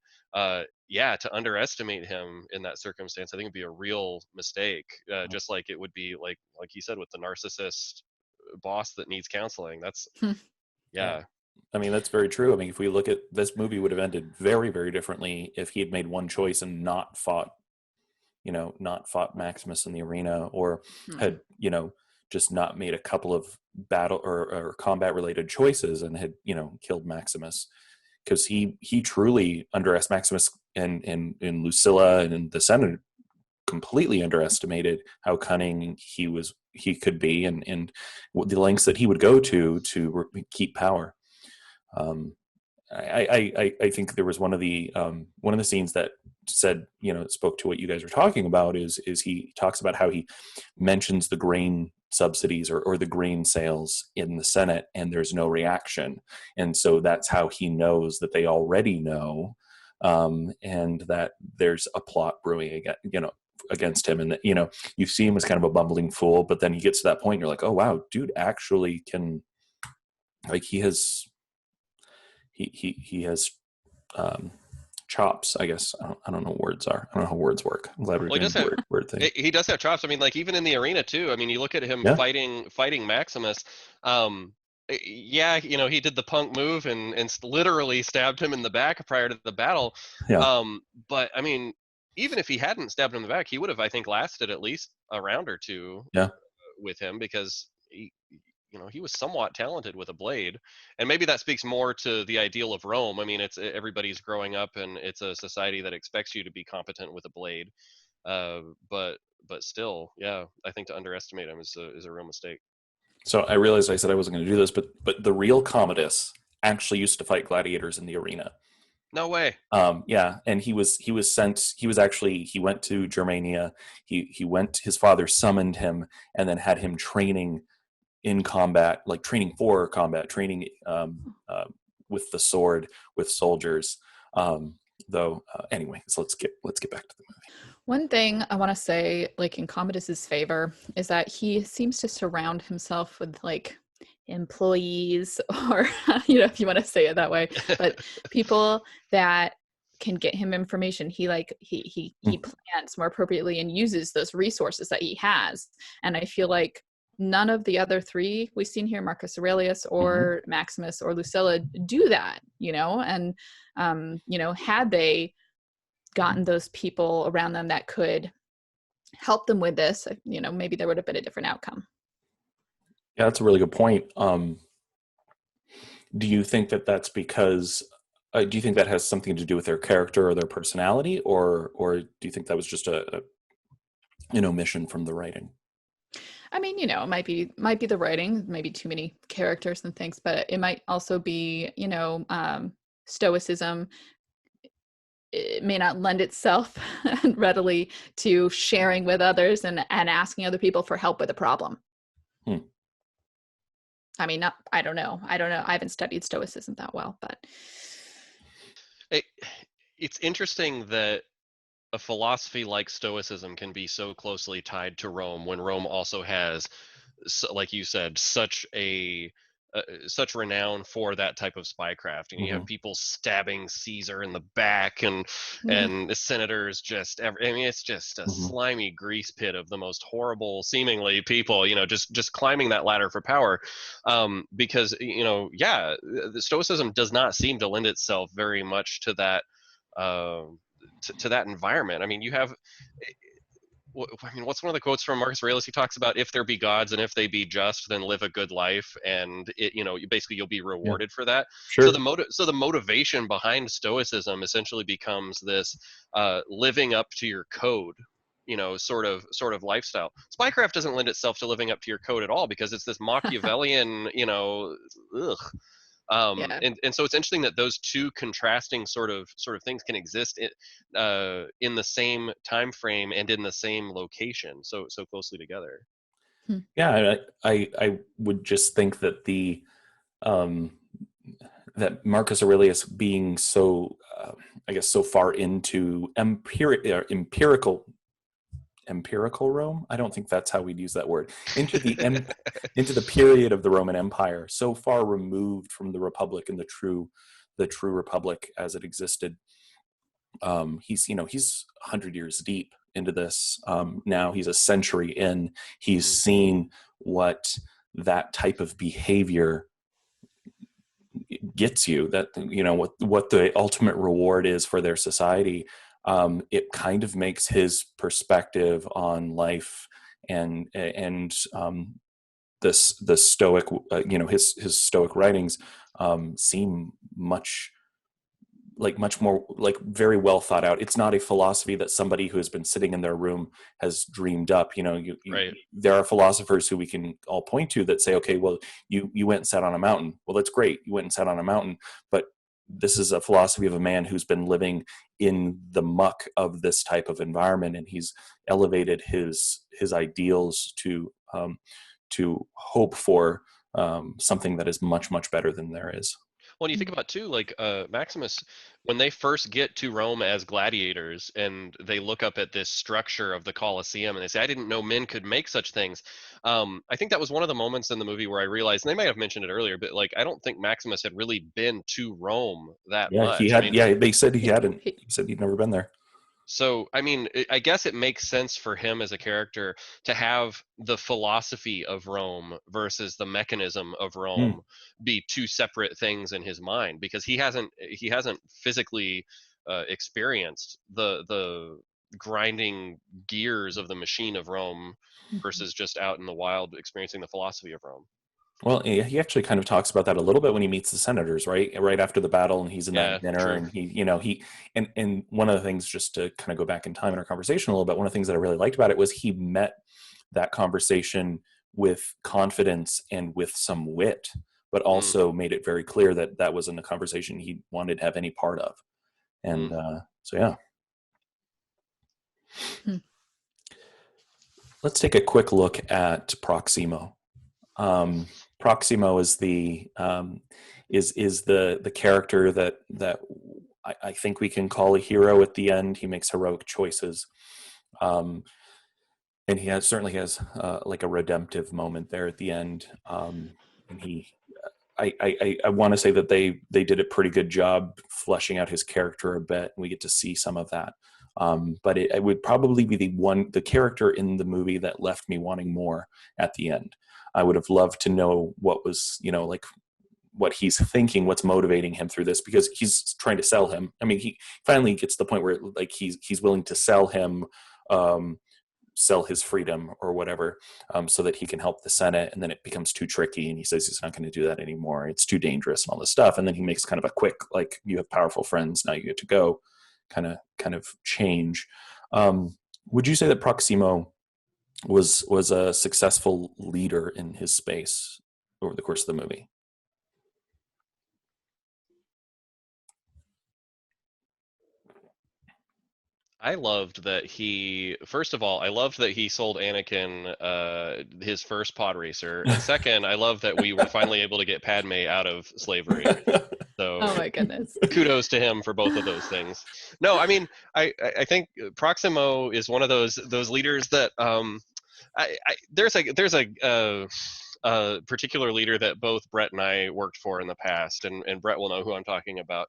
yeah, to underestimate him in that circumstance, I think would be a real mistake. Just like it would be like you said with the narcissist boss that needs counseling. That's Yeah. yeah. I mean, that's very true. I mean, if we look at this movie would have ended very, very differently if he had made one choice and not fought, not fought Maximus in the arena, or Hmm. had, just not made a couple of battle or combat related choices and had, killed Maximus, because he truly underestimated Maximus and Lucilla and the Senate completely underestimated how cunning he could be, and the lengths that he would go to keep power. Um, I think there was one of the scenes that said, spoke to what you guys were talking about, is he talks about how he mentions the grain subsidies or the grain sales in the Senate, and there's no reaction, and so that's how he knows that they already know, and that there's a plot brewing against him, and that, you see him as kind of a bumbling fool, but then he gets to that point, you're like, oh wow, dude actually can, like, he has chops, I guess. I don't know what words are. I don't know how words work. I'm glad we're Well, he doing does have word thing. he does have chops. I mean, like even in the arena too. I mean, you look at him Yeah. fighting Maximus. Yeah, he did the punk move and literally stabbed him in the back prior to the battle. Yeah. But I mean, even if he hadn't stabbed him in the back, he would have, I think, lasted at least a round or two Yeah. with him, because he was somewhat talented with a blade. And maybe that speaks more to the ideal of Rome. I mean, it's everybody's growing up and it's a society that expects you to be competent with a blade. uh, but still, yeah, I think to underestimate him is a real mistake. So I realized I said I wasn't going to do this, but the real Commodus actually used to fight gladiators in the arena. No way. Yeah, and he was sent. He went to Germania. He went. His father summoned him and then had him training in combat, like training for combat, training with the sword with soldiers. Though anyway, so let's get back to the movie. One thing I want to say, like in Commodus's favor, is that he seems to surround himself with like employees, or if you want to say it that way, but people that can get him information. He like he plans more appropriately and uses those resources that he has. And I feel like none of the other three we've seen here, Marcus Aurelius or Maximus or Lucilla, do that, and had they gotten those people around them that could help them with this, maybe there would have been a different outcome. Yeah, that's a really good point. Do you think that that's because? Do you think that has something to do with their character or their personality, or do you think that was just an omission from the writing? I mean, it might be the writing, maybe too many characters and things, but it might also be, stoicism. It may not lend itself readily to sharing with others and asking other people for help with a problem. Hmm. I mean, I don't know. I haven't studied stoicism that well, but It's interesting that a philosophy like stoicism can be so closely tied to Rome when Rome also has, like you said, such renown for that type of spycraft. And you have people stabbing Caesar in the back, and the senators I mean, it's just a slimy grease pit of the most horrible seemingly people, just climbing that ladder for power. Because yeah, the stoicism does not seem to lend itself very much to that, to that environment. I mean, what's one of the quotes from Marcus Aurelius? He talks about, if there be gods and if they be just, then live a good life, and basically you'll be Yeah, rewarded for that. So sure. the motivation behind stoicism essentially becomes this living up to your code, sort of lifestyle. Spycraft doesn't lend itself to living up to your code at all, because it's this Machiavellian, ugh. yeah. And so it's interesting that those two contrasting sort of things can exist in the same time frame and in the same location, so closely together. Yeah, I would just think that um, that Marcus Aurelius being so, I guess, so far into empirical empirical Rome. I don't think that's how we'd use that word. Into the period of the Roman Empire, so far removed from the Republic and the true Republic as it existed. He's 100 years deep into this. Now he's a century in. He's Mhm. seen what that type of behavior gets you, that what the ultimate reward is for their society. It kind of makes his perspective on life and the stoic his stoic writings seem much more like very well thought out. It's not a philosophy that somebody who has been sitting in their room has dreamed up. Right. There are philosophers who we can all point to that say, okay, well, you went and sat on a mountain. Well, that's great. You went and sat on a mountain, but this is a philosophy of a man who's been living in the muck of this type of environment, and he's elevated his ideals to hope for something that is much, much better than there is. Well, you think about too, like Maximus, when they first get to Rome as gladiators, and they look up at this structure of the Colosseum, and they say, "I didn't know men could make such things." I think that was one of the moments in the movie where I realized, and they might have mentioned it earlier, but like I don't think Maximus had really been to Rome that Yeah, he much. I had. mean, Yeah, they said he hadn't. He- He said he'd never been there. so, I mean, I guess it makes sense for him as a character to have the philosophy of Rome versus the mechanism of Mm. Rome be two separate things in his mind, because he hasn't physically experienced the grinding gears of the machine of Rome versus just out in the wild experiencing the philosophy of Rome. Well, he actually kind of talks about that a little bit when he meets the senators, right after the battle, and he's in that Yeah, dinner, true. and and one of the things, just to kind of go back in time in our conversation a little bit, one of the things that I really liked about it was he met that conversation with confidence and with some wit, but Mm, also made it very clear that that wasn't a conversation he wanted to have any part of. And mm. so, yeah, Hmm. let's take a quick look at Proximo. Proximo is the character that I think we can call a hero at the end. He makes heroic choices, um, and he certainly has like a redemptive moment there at the end. And I want to say that they did a pretty good job fleshing out his character a bit, and we get to see some of that. But it would probably be the character in the movie that left me wanting more at the end. I would have loved to know what was, like what he's thinking, what's motivating him through this, because he's trying to sell him. I mean, he finally gets to the point where like he's willing to sell him, sell his freedom or whatever, so that he can help the Senate. And then it becomes too tricky, and he says he's not going to do that anymore. It's too dangerous and all this stuff. And then he makes kind of a quick, like, you have powerful friends, now you get to go, kind of change. Would you say that Proximo was a successful leader in his space over the course of the movie? I loved that first of all, I loved that he sold Anakin his first pod racer. And second, I love that we were finally able to get Padme out of slavery. Oh So my goodness. kudos to him for both of those things. No, I mean, I think Proximo is one of those leaders that there's a particular leader that both Brett and I worked for in the past, and Brett will know who I'm talking about.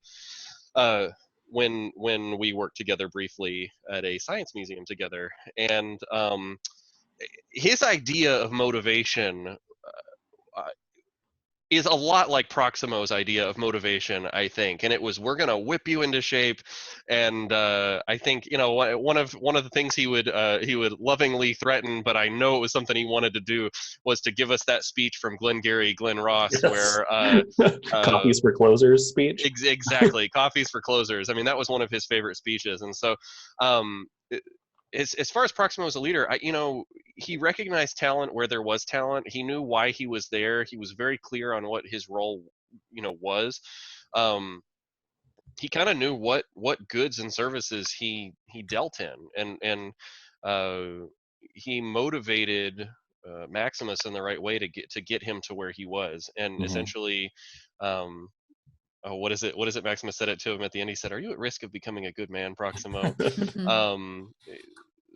Uh, when we worked together briefly at a science museum together, and his idea of motivation uh, is a lot like Proximo's idea of motivation, I think. And it was, we're going to whip you into shape. And I think, one of the things he would lovingly threaten, but I know it was something he wanted to do, was to give us that speech from Glengarry Glen Ross, Yes. where uh, Coffees for closers speech. exactly, coffees for closers. I mean, that was one of his favorite speeches. And so um, as far as Proximo as a leader, he recognized talent where there was talent. He knew why he was there. He was very clear on what his role, was. Um, he kind of knew what goods and services he dealt in, and he motivated Maximus in the right way to get him to where he was, and Mm-hmm. essentially. Oh, what is it? What is it? Maximus said it to him at the end. He said, "Are you at risk of becoming a good man, Proximo?" Mhm. Um,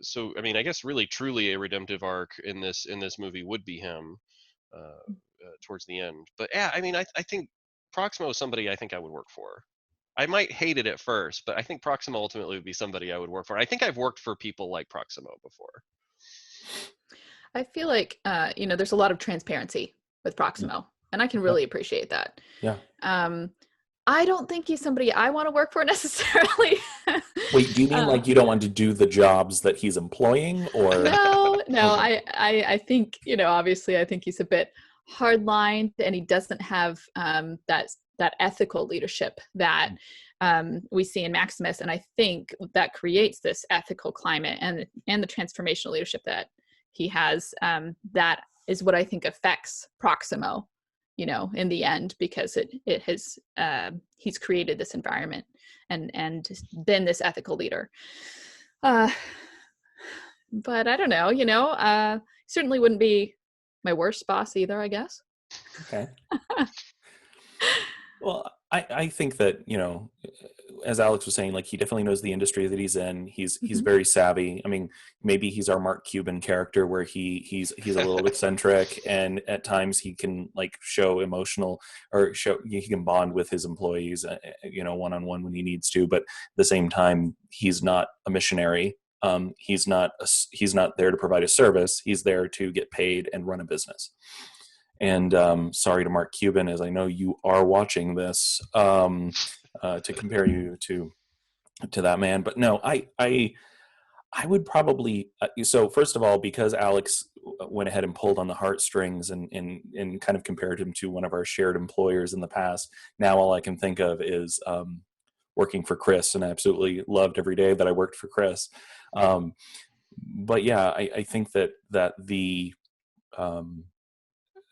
so I mean, I guess really truly a redemptive arc in this movie would be him towards the end. But yeah, I mean, I think Proximo is somebody I think I would work for. I might hate it at first, but I think Proximo ultimately would be somebody I would work for. I think I've worked for people like Proximo before. I feel like there's a lot of transparency with Yeah. Proximo, and I can Yeah. really appreciate that. Yeah. I don't think he's somebody I want to work for necessarily. Wait, do you mean like you don't want to do the jobs that he's employing, or? No. Okay. I think, obviously I think he's a bit hardlined, and he doesn't have that ethical leadership that we see in Maximus. And I think that creates this ethical climate and the transformational leadership that he has. That is what I think affects Proximo, in the end, because it has he's created this environment and been this ethical leader. But I don't know, certainly wouldn't be my worst boss either, I guess. Okay. Well, I think that, as Alex was saying, like he definitely knows the industry that he's in. He's Mhm. very savvy. I mean, maybe he's our Mark Cuban character where he's a little eccentric, and at times he can like show emotional or show he can bond with his employees, one on one when he needs to. But at the same time, he's not a missionary. He's not there to provide a service. He's there to get paid and run a business. And sorry to Mark Cuban, as I know you are watching this, to compare you to that man. But no, I would probably. So first of all, because Alex went ahead and pulled on the heartstrings and kind of compared him to one of our shared employers in the past. Now all I can think of is working for Chris, and I absolutely loved every day that I worked for Chris. But yeah, I think that the um,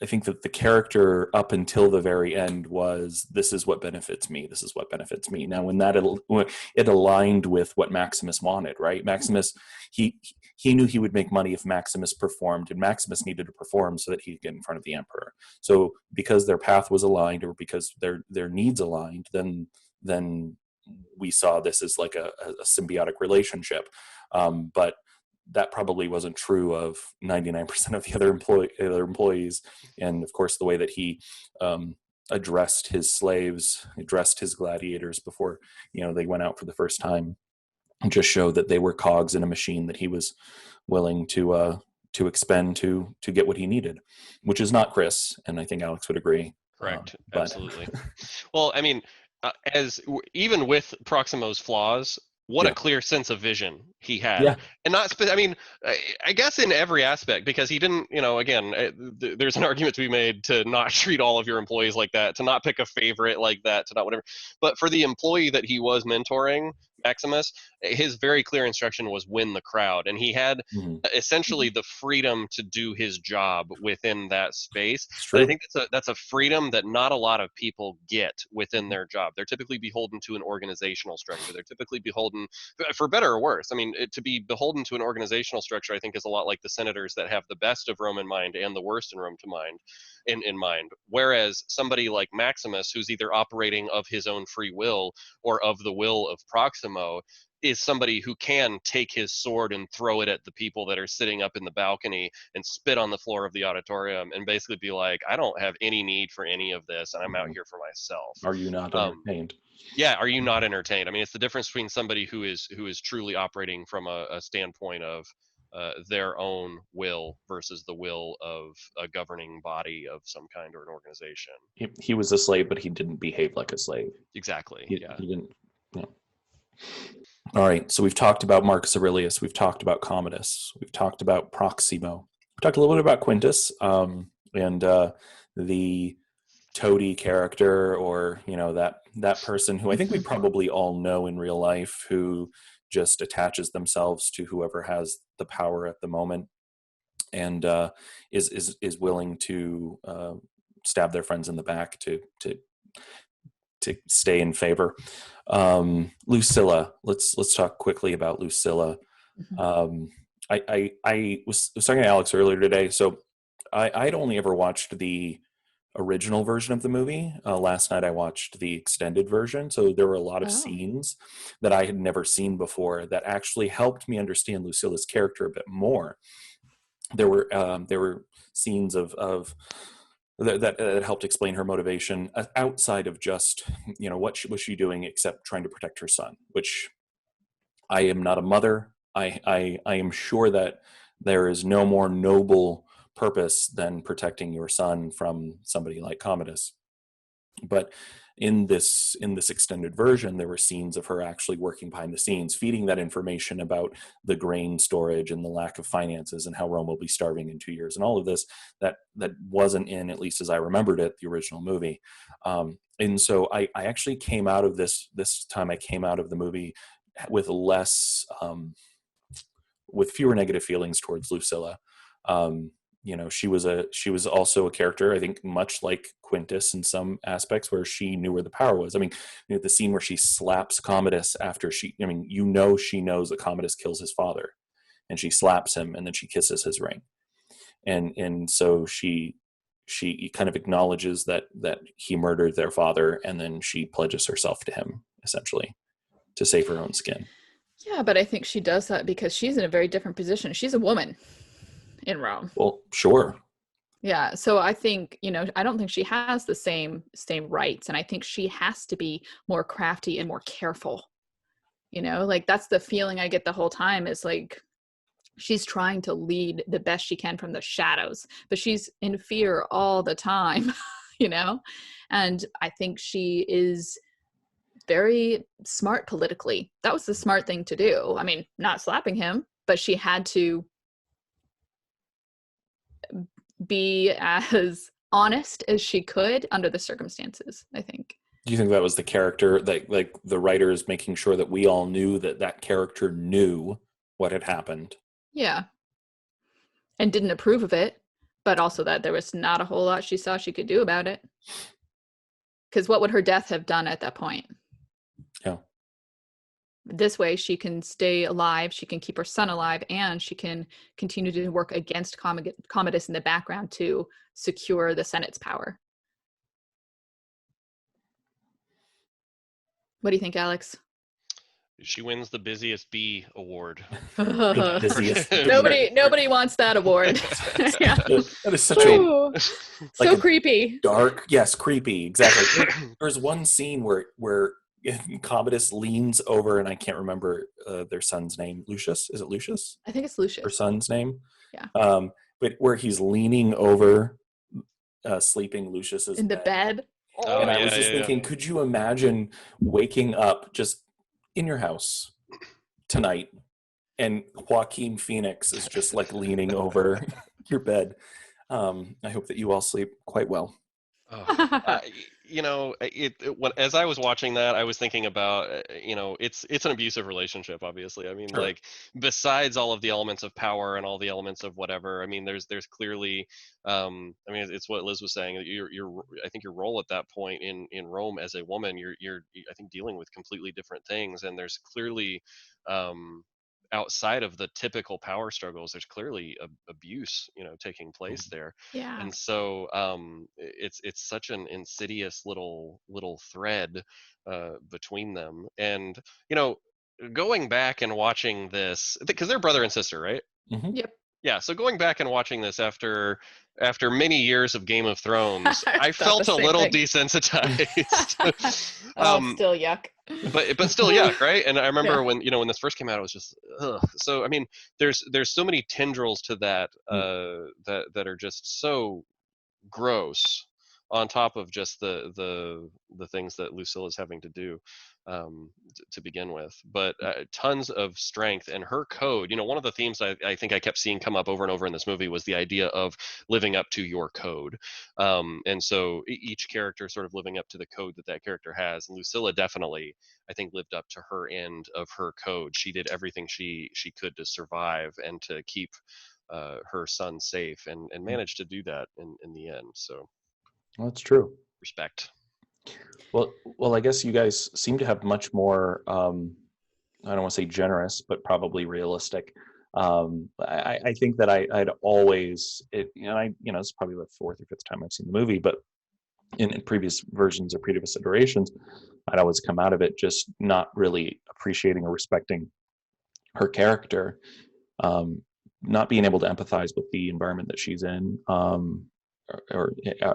I think that the character up until the very end was, this is what benefits me. This is what benefits me. Now, when it aligned with what Maximus wanted, right? Maximus, he knew he would make money if Maximus performed, and Maximus needed to perform so that he could get in front of the emperor. So because their path was aligned, or because their needs aligned, then we saw this as like a symbiotic relationship. But that probably wasn't true of 99% of the other employees. And of course, the way that he addressed his slaves, addressed his gladiators before they went out for the first time, just showed that they were cogs in a machine that he was willing to expend to get what he needed, which is not Chris, and I think Alex would agree. Correct. But Absolutely. Well, I mean, even with Proximo's flaws, what a yeah, clear sense of vision he had, yeah, and not. I mean, I guess in every aspect, because he didn't. Again, there's an argument to be made to not treat all of your employees like that, to not pick a favorite like that, to not whatever. But for the employee that he was mentoring, Maximus, his very clear instruction was win the crowd, and he had hmm, essentially the freedom to do his job within that space. it's And I true. think that's a freedom that not a lot of people get within their job. They're typically beholden to an organizational structure. They're typically beholden, for better or worse. I mean, to be beholden to an organizational structure, I think, is a lot like the senators that have the best of Rome in mind and the worst in Rome to mind, in mind. Whereas somebody like Maximus, who's either operating of his own free will or of the will of Proximo, is somebody who can take his sword and throw it at the people that are sitting up in the balcony and spit on the floor of the auditorium and basically be like, I don't have any need for any of this, and I'm out Mhm. here for myself. Are you not entertained? Yeah, are you not entertained? I mean, it's the difference between somebody who is truly operating from a standpoint of their own will versus the will of a governing body of some kind or an organization. He was a slave, but he didn't behave like a slave. Exactly. Yeah. He didn't. You know. All right. So we've talked about Marcus Aurelius. We've talked about Commodus. We've talked about Proximo. We talked a little bit about Quintus, and the toady character, or that person who I think we probably all know in real life, who just attaches themselves to whoever has the power at the moment, and is willing to stab their friends in the back to stay in favor. Lucilla, let's talk quickly about Lucilla. Mhm. I was talking to Alex earlier today. So I'd only ever watched the original version of the movie. Last night I watched the extended version, so there were a lot of Oh. scenes that I had never seen before that actually helped me understand Lucilla's character a bit more. There were scenes of that helped explain her motivation outside of just, what was she doing except trying to protect her son, which I am not a mother. I am sure that there is no more noble purpose than protecting your son from somebody like Commodus. But in this extended version, there were scenes of her actually working behind the scenes, feeding that information about the grain storage and the lack of finances and how Rome will be starving in 2 years and all of this that wasn't in, at least as I remembered it, the original movie. And so I actually came out of this time. I came out of the movie with less, with fewer negative feelings towards Lucilla. She was also a character, I think, much like Quintus in some aspects, where she knew where the power was. I mean, the scene where she slaps Commodus after she knows that Commodus kills his father, and she slaps him, and then she kisses his ring, and so she kind of acknowledges that he murdered their father, and then she pledges herself to him, essentially, to save her own skin. Yeah, but I think she does that because she's in a very different position. She's a woman in Rome. Well, sure. Yeah, so I think, I don't think she has the same rights, and I think she has to be more crafty and more careful. Like that's the feeling I get the whole time, is like she's trying to lead the best she can from the shadows, but she's in fear all the time, you know? And I think she is very smart politically. That was the smart thing to do. I mean, not slapping him, but she had to be as honest as she could under the circumstances, I think. Do you think that was the character, that, like, the writers making sure that we all knew that character knew what had happened? Yeah. And didn't approve of it, but also that there was not a whole lot she saw she could do about it. Because what would her death have done at that point? Yeah. This way she can stay alive, she can keep her son alive, and she can continue to work against Commodus in the background to secure the Senate's power. What do you think, Alex? She wins the busiest bee award. The busiest. Nobody wants that award. Yeah. That is such a Ooh, like so a creepy. dark, yes, creepy, exactly. There's one scene where Commodus leans over, and I can't remember their son's name. Lucius, is it Lucius? I think it's Lucius. Her son's name. Yeah. But where he's leaning over, sleeping Lucius's In the bed. Oh, and I yeah, was just thinking, could you imagine waking up just in your house tonight, and Joaquin Phoenix is just like leaning over your bed? I hope that you all sleep quite well. Oh, as I was watching that, I was thinking about, it's an abusive relationship, obviously. I mean, Sure. like, besides all of the elements of power and all the elements of whatever, I mean, there's clearly, I mean, it's what Liz was saying. I think your role at that point in Rome as a woman, you're I think dealing with completely different things, and there's clearly, outside of the typical power struggles, there's clearly abuse, taking place there. Yeah. And so it's such an insidious little thread between them. And going back and watching this, because they're brother and sister, right? Mm-hmm. Yep. Yeah, so going back and watching this after many years of Game of Thrones, I Thought felt the a same little thing. desensitized. Still yuck. But still yuck, right? And I remember Yeah. when this first came out, it was just ugh. So I mean, there's so many tendrils to that that are just so gross, on top of just the things that Lucilla's having to do to begin with. But tons of strength, and her code. One of the themes I think I kept seeing come up over and over in this movie was the idea of living up to your code. And so each character sort of living up to the code that character has. And Lucilla definitely, I think, lived up to her end of her code. She did everything she could to survive and to keep her son safe, and managed to do that in the end. So Well, that's true. respect. Well, I guess you guys seem to have much more, I don't want to say generous, but probably realistic. I think that I'd always, it's probably the fourth or fifth time I've seen the movie, but in previous versions or previous iterations, I'd always come out of it just not really appreciating or respecting her character, not being able to empathize with the environment that she's in,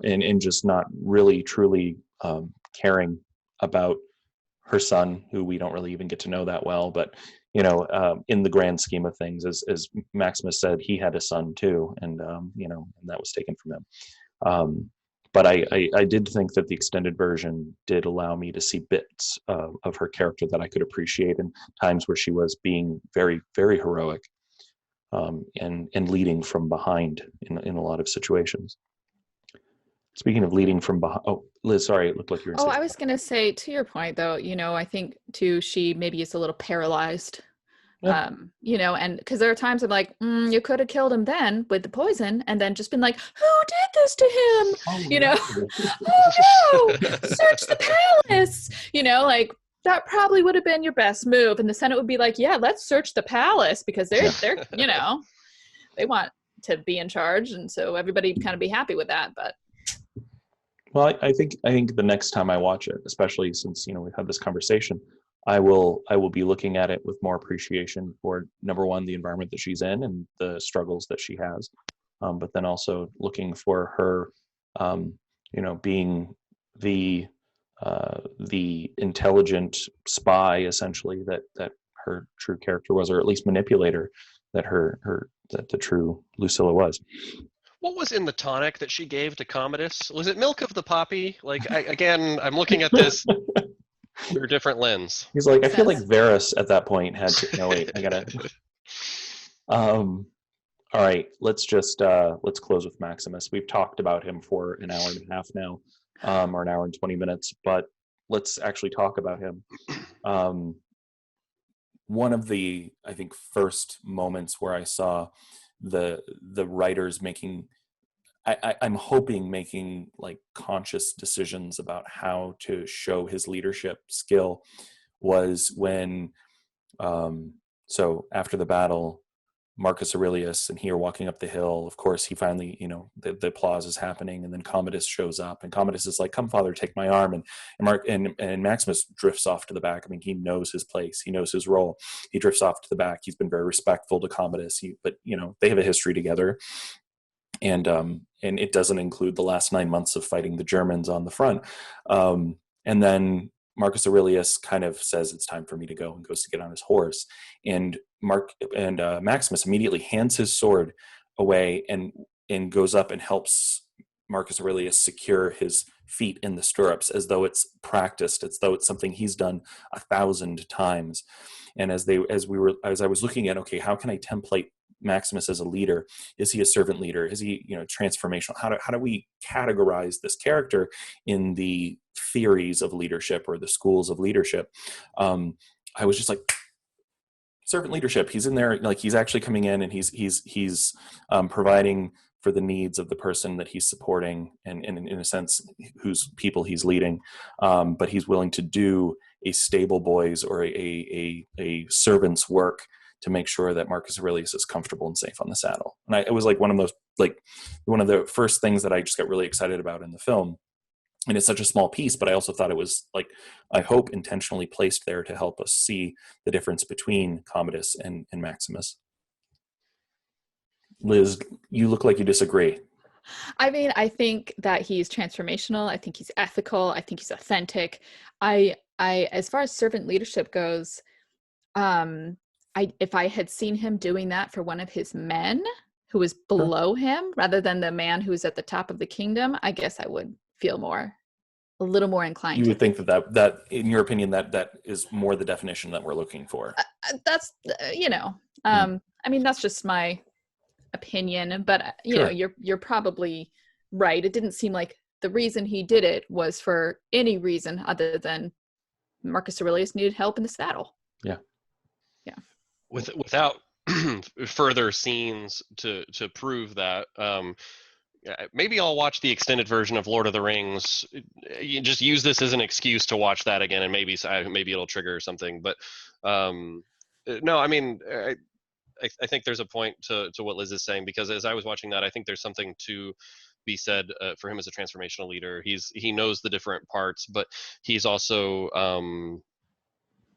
and just not really truly caring about her son, who we don't really even get to know that well. But in the grand scheme of things, as Maximus said, he had a son too, and and that was taken from him. But I did think that the extended version did allow me to see bits of her character that I could appreciate, in times where she was being very, very heroic, and leading from behind in a lot of situations. Speaking of leading from behind, oh, Liz, sorry, it looked like you were Oh, going to I say was going to say, to your point, though, I think too, she maybe is a little paralyzed. yeah. And because there are times I'm like, you could have killed him then with the poison, and then just been like, who did this to him? Oh, Oh no, search the palace. Like that probably would have been your best move. And the Senate would be like, yeah, let's search the palace, because they're they want to be in charge, and so everybody'd kind of be happy with that. But Well, I think the next time I watch it, especially since we've had this conversation, I will be looking at it with more appreciation for, number one, the environment that she's in and the struggles that she has, but then also looking for her, being the intelligent spy, essentially, that her true character was, or at least manipulator, that the true Lucilla was. What was in the tonic that she gave to Commodus? Was it milk of the poppy? Like, I'm looking at this through a different lens. He's like, I feel like sense. Varys at that point had to. No, wait, I gotta. All right, let's close with Maximus. We've talked about him for an hour and a half now, or an hour and 20 minutes, but let's actually talk about him. One of the, I think, first moments where I saw the writers making, I'm hoping making like conscious decisions about how to show his leadership skill, was when, so after the battle, Marcus Aurelius and he are walking up the hill. Of course, he finally, the applause is happening, and then Commodus shows up, and Commodus is like, "Come, father, take my arm." And Maximus drifts off to the back. I mean, he knows his place, he knows his role. He drifts off to the back. He's been very respectful to Commodus, but they have a history together, and it doesn't include the last 9 months of fighting the Germans on the front. And then Marcus Aurelius kind of says, "It's time for me to go," and goes to get on his horse. And Maximus immediately hands his sword away, and goes up and helps Marcus Aurelius secure his feet in the stirrups, as though it's practiced, as though it's something he's done 1,000 times. And as I was looking at, okay, how can I template Maximus as a leader? Is he a servant leader? Is he, transformational? How do we categorize this character in the theories of leadership or the schools of leadership? I was just like, servant leadership. He's in there, like he's actually coming in, and he's providing for the needs of the person that he's supporting, and in a sense, whose people he's leading. But he's willing to do a stable boy's or a servant's work to make sure that Marcus Aurelius is comfortable and safe on the saddle. And it was like one of the first things that I just got really excited about in the film. And it's such a small piece, but I also thought it was, like, I hope, intentionally placed there to help us see the difference between Commodus and Maximus. Liz, you look like you disagree. I mean, I think that he's transformational. I think he's ethical. I think he's authentic. As far as servant leadership goes, if I had seen him doing that for one of his men who was below him, rather than the man who's at the top of the kingdom, I guess I would feel a little more inclined. You would think that in your opinion, that is more the definition that we're looking for. That's I mean, that's just my opinion, but Sure. you're probably right. It didn't seem like the reason he did it was for any reason other than Marcus Aurelius needed help in this battle. Yeah. Without further scenes to prove that, maybe I'll watch the extended version of Lord of the Rings. You just use this as an excuse to watch that again, and maybe it'll trigger something. But no, I mean, I think there's a point to what Liz is saying, because as I was watching that, I think there's something to be said for him as a transformational leader. He knows the different parts, but he's also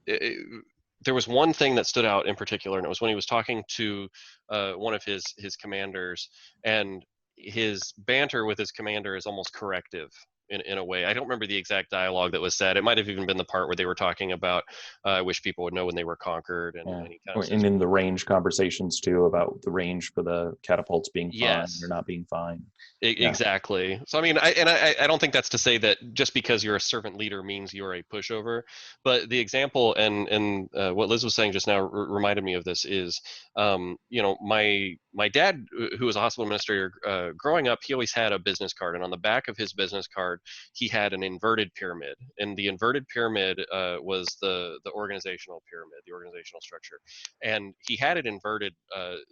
there was one thing that stood out in particular, and it was when he was talking to one of his commanders, and his banter with his commander is almost corrective in a way. I don't remember the exact dialogue that was said. It might have even been the part where they were talking about I wish people would know when they were conquered, and he kind of says, and in the range conversations too, about the range for the catapults being fine or yes. not being fine. Exactly. So I mean, I don't think that's to say that just because you're a servant leader means you're a pushover. But the example and what Liz was saying just now reminded me of this is, my dad, who was a hospital administrator, growing up, he always had a business card, and on the back of his business card, he had an inverted pyramid, and the inverted pyramid was the organizational pyramid, the organizational structure, and he had it inverted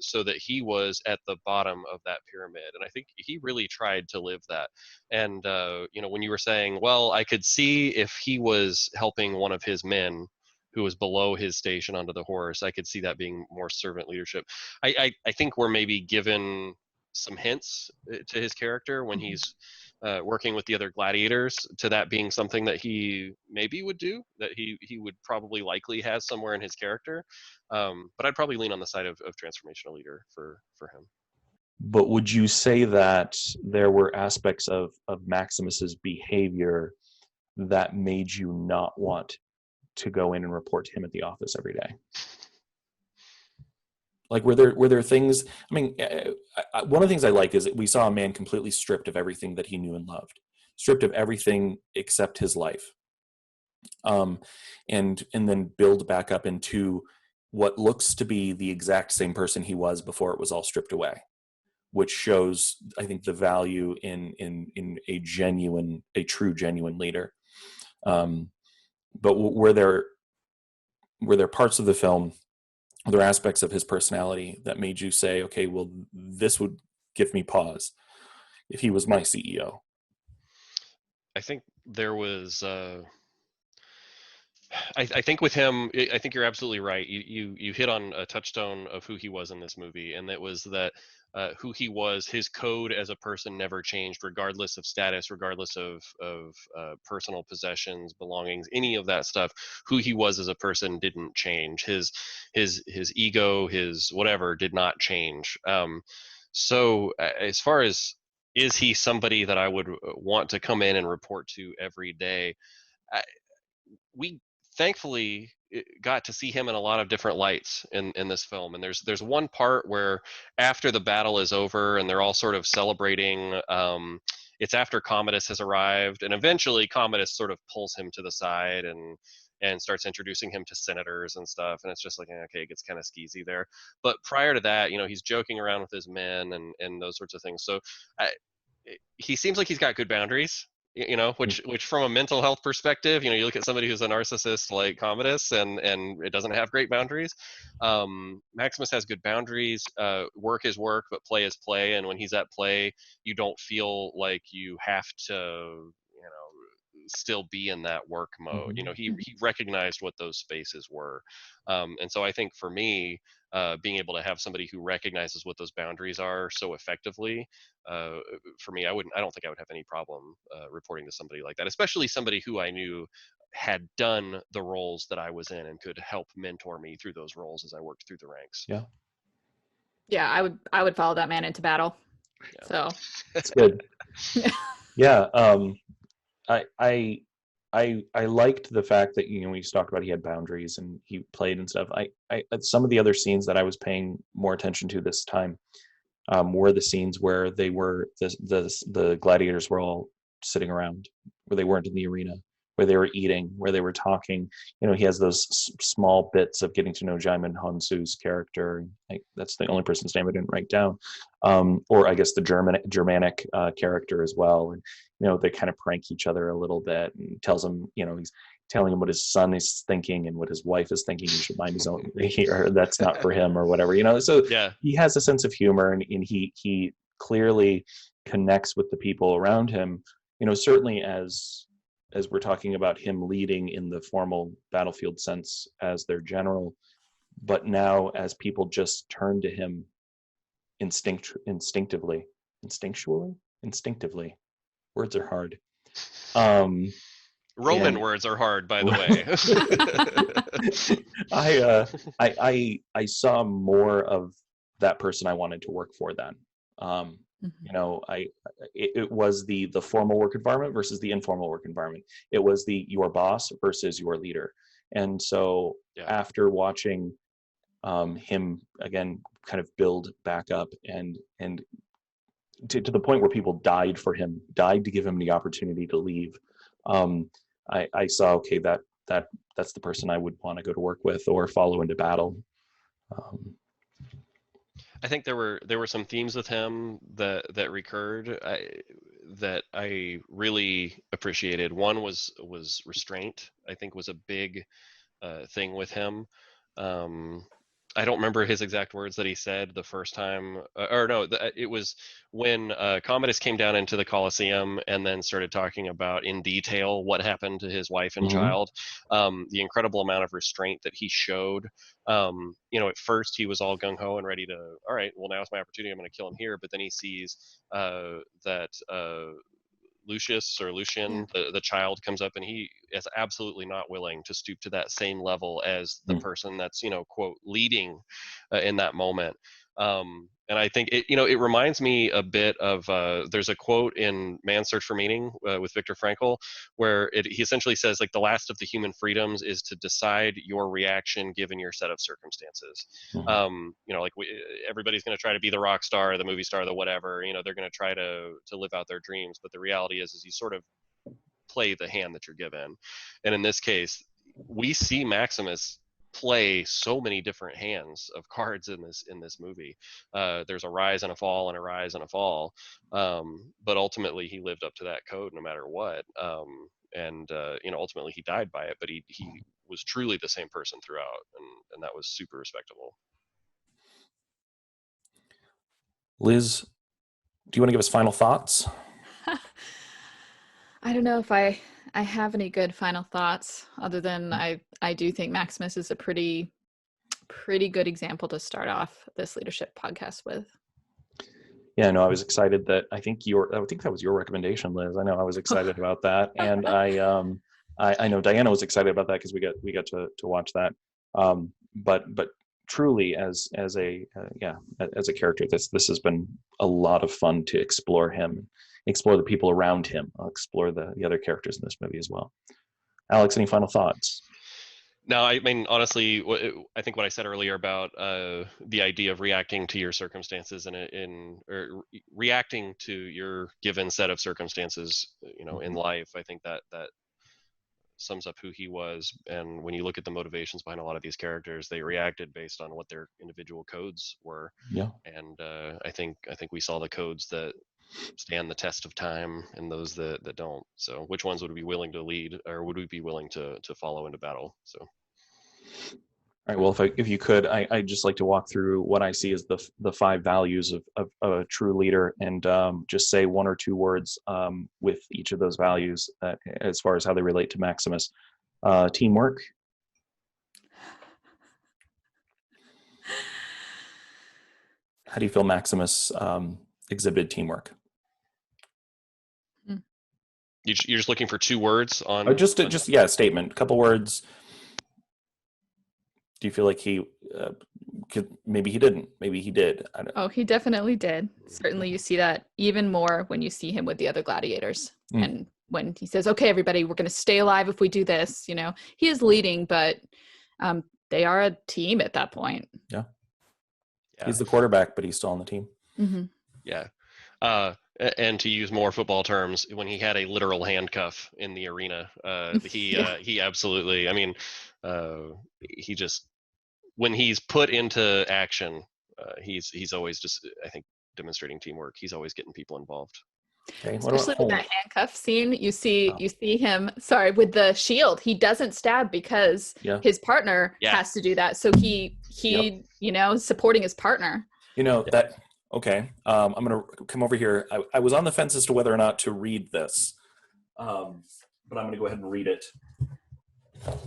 so that he was at the bottom of that pyramid, and I think he really tried to live that. And when you were saying, well, I could see if he was helping one of his men who was below his station onto the horse, I could see that being more servant leadership. I think we're maybe given some hints to his character when he's working with the other gladiators, to that being something that he maybe would do, that he would probably likely has somewhere in his character. But I'd probably lean on the side of transformational leader for him. But would you say that there were aspects of Maximus's behavior that made you not want to go in and report to him at the office every day? Like, were there things? I mean, one of the things I like is that we saw a man completely stripped of everything that he knew and loved, stripped of everything except his life, and then build back up into what looks to be the exact same person he was before it was all stripped away, which shows, I think, the value in a true genuine leader. But were there parts of the film, were there aspects of his personality that made you say, okay, well, this would give me pause if he was my CEO? I think there was. I think with him, I think you're absolutely right. You hit on a touchstone of who he was in this movie, and that was that who he was, his code as a person never changed, regardless of status, regardless of personal possessions, belongings, any of that stuff. Who he was as a person didn't change. His ego, his whatever, did not change. So as far as, is he somebody that I would want to come in and report to every day? I, we thankfully got to see him in a lot of different lights in this film, and there's one part where after the battle is over and they're all sort of celebrating, it's after Commodus has arrived, and eventually Commodus sort of pulls him to the side and starts introducing him to senators and stuff, and it's just like, okay, it gets kind of skeezy there. But prior to that, he's joking around with his men and those sorts of things. So he seems like he's got good boundaries, which from a mental health perspective, you look at somebody who's a narcissist like Commodus, and it doesn't have great boundaries. Maximus has good boundaries. Work is work, but play is play, and when he's at play, you don't feel like you have to still be in that work mode. Mm-hmm. He recognized what those spaces were, and so I think for me, being able to have somebody who recognizes what those boundaries are so effectively, for me, I don't think I would have any problem reporting to somebody like that, especially somebody who I knew had done the roles that I was in and could help mentor me through those roles as I worked through the ranks. Yeah. Yeah, I would follow that man into battle. Yeah. So that's good. Yeah. I liked the fact that we talked about he had boundaries and he played and stuff. I some of the other scenes that I was paying more attention to this time were the scenes where they were the gladiators were all sitting around, where they weren't in the arena, where they were eating, where they were talking. He has those small bits of getting to know Jaime Hansu's character. That's the only person's name I didn't write down, or I guess the Germanic character as well. And they kind of prank each other a little bit, and he tells him, he's telling him what his son is thinking and what his wife is thinking. He should mind his own, or that's not for him, or whatever. So yeah, he has a sense of humor, and he clearly connects with the people around him. Certainly as we're talking about him leading in the formal battlefield sense as their general, but now as people just turn to him instinctually, instinctively. Words are hard. Roman And words are hard, by the way. I saw more of that person I wanted to work for then. You know, it was the formal work environment versus the informal work environment. It was the your boss versus your leader. And so Yeah. after watching him again kind of build back up and to the point where people died for him, died to give him the opportunity to leave. I saw, okay, that's the person I would want to go to work with or follow into battle. I think there were some themes with him that recurred that I really appreciated. One was restraint. I think was a big thing with him. I don't remember his exact words that he said the first time, or no, it was when Commodus came down into the Colosseum and then started talking about in detail what happened to his wife and child. The incredible amount of restraint that he showed. You know, at first he was all gung ho and ready to, all right, well, now's my opportunity. I'm going to kill him here. But then he sees that Lucian, the child, comes up and he is absolutely not willing to stoop to that same level as the person that's, you know, quote, leading in that moment. And I think it reminds me a bit of there's a quote in Man's Search for Meaning with Viktor Frankl where he essentially says, like, the last of the human freedoms is to decide your reaction given your set of circumstances. You know, like everybody's going to try to be the rock star, the movie star, the whatever. You know, they're going to try to live out their dreams, but the reality is you sort of play the hand that you're given. And in this case, we see Maximus play so many different hands of cards in this movie. There's a rise and a fall and a rise and a fall, but ultimately he lived up to that code no matter what. And you know, ultimately he died by it, but he was truly the same person throughout, and that was super respectable. Liz, do you want to give us final thoughts? I don't know if I have any good final thoughts other than I do think Maximus is a pretty good example to start off this leadership podcast with. Yeah, no, I was excited that I think that was your recommendation, Liz. I know I was excited about that, and I know Diana was excited about that because we got to watch that. But truly, as a character, this has been a lot of fun to explore him, explore the people around him, explore the other characters in this movie as well. Alex, any final thoughts? No, I mean, honestly, I think what I said earlier about the idea of reacting to your circumstances or reacting to your given set of circumstances, you know, in life, I think that sums up who he was. And when you look at the motivations behind a lot of these characters, they reacted based on what their individual codes were. Yeah. And I think we saw the codes that stand the test of time and those that don't. So which ones would we be willing to lead, or would we be willing to follow into battle? So all right, well, if you could, I'd just like to walk through what I see as the 5 values of a true leader, and just say 1 or 2 words with each of those values as far as how they relate to Maximus. Teamwork. How do you feel Maximus exhibited teamwork? You're just looking for 2 words on? A statement, a couple words. Do you feel like he maybe he didn't, maybe he did? Oh, he definitely did. Certainly you see that even more when you see him with the other gladiators. And when he says, okay, everybody, we're going to stay alive if we do this, you know, he is leading, but they are a team at that point. Yeah. He's the quarterback, but he's still on the team. Mm-hmm. Yeah. And to use more football terms, when he had a literal handcuff in the arena, he absolutely, I mean, he just, when he's put into action, he's always just, I think, demonstrating teamwork. He's always getting people involved. Okay. Especially with that handcuff scene, you see him, with the shield. He doesn't stab because his partner has to do that. So he you know, supporting his partner. You know, that, okay. I'm going to come over here. I was on the fence as to whether or not to read this, but I'm going to go ahead and read it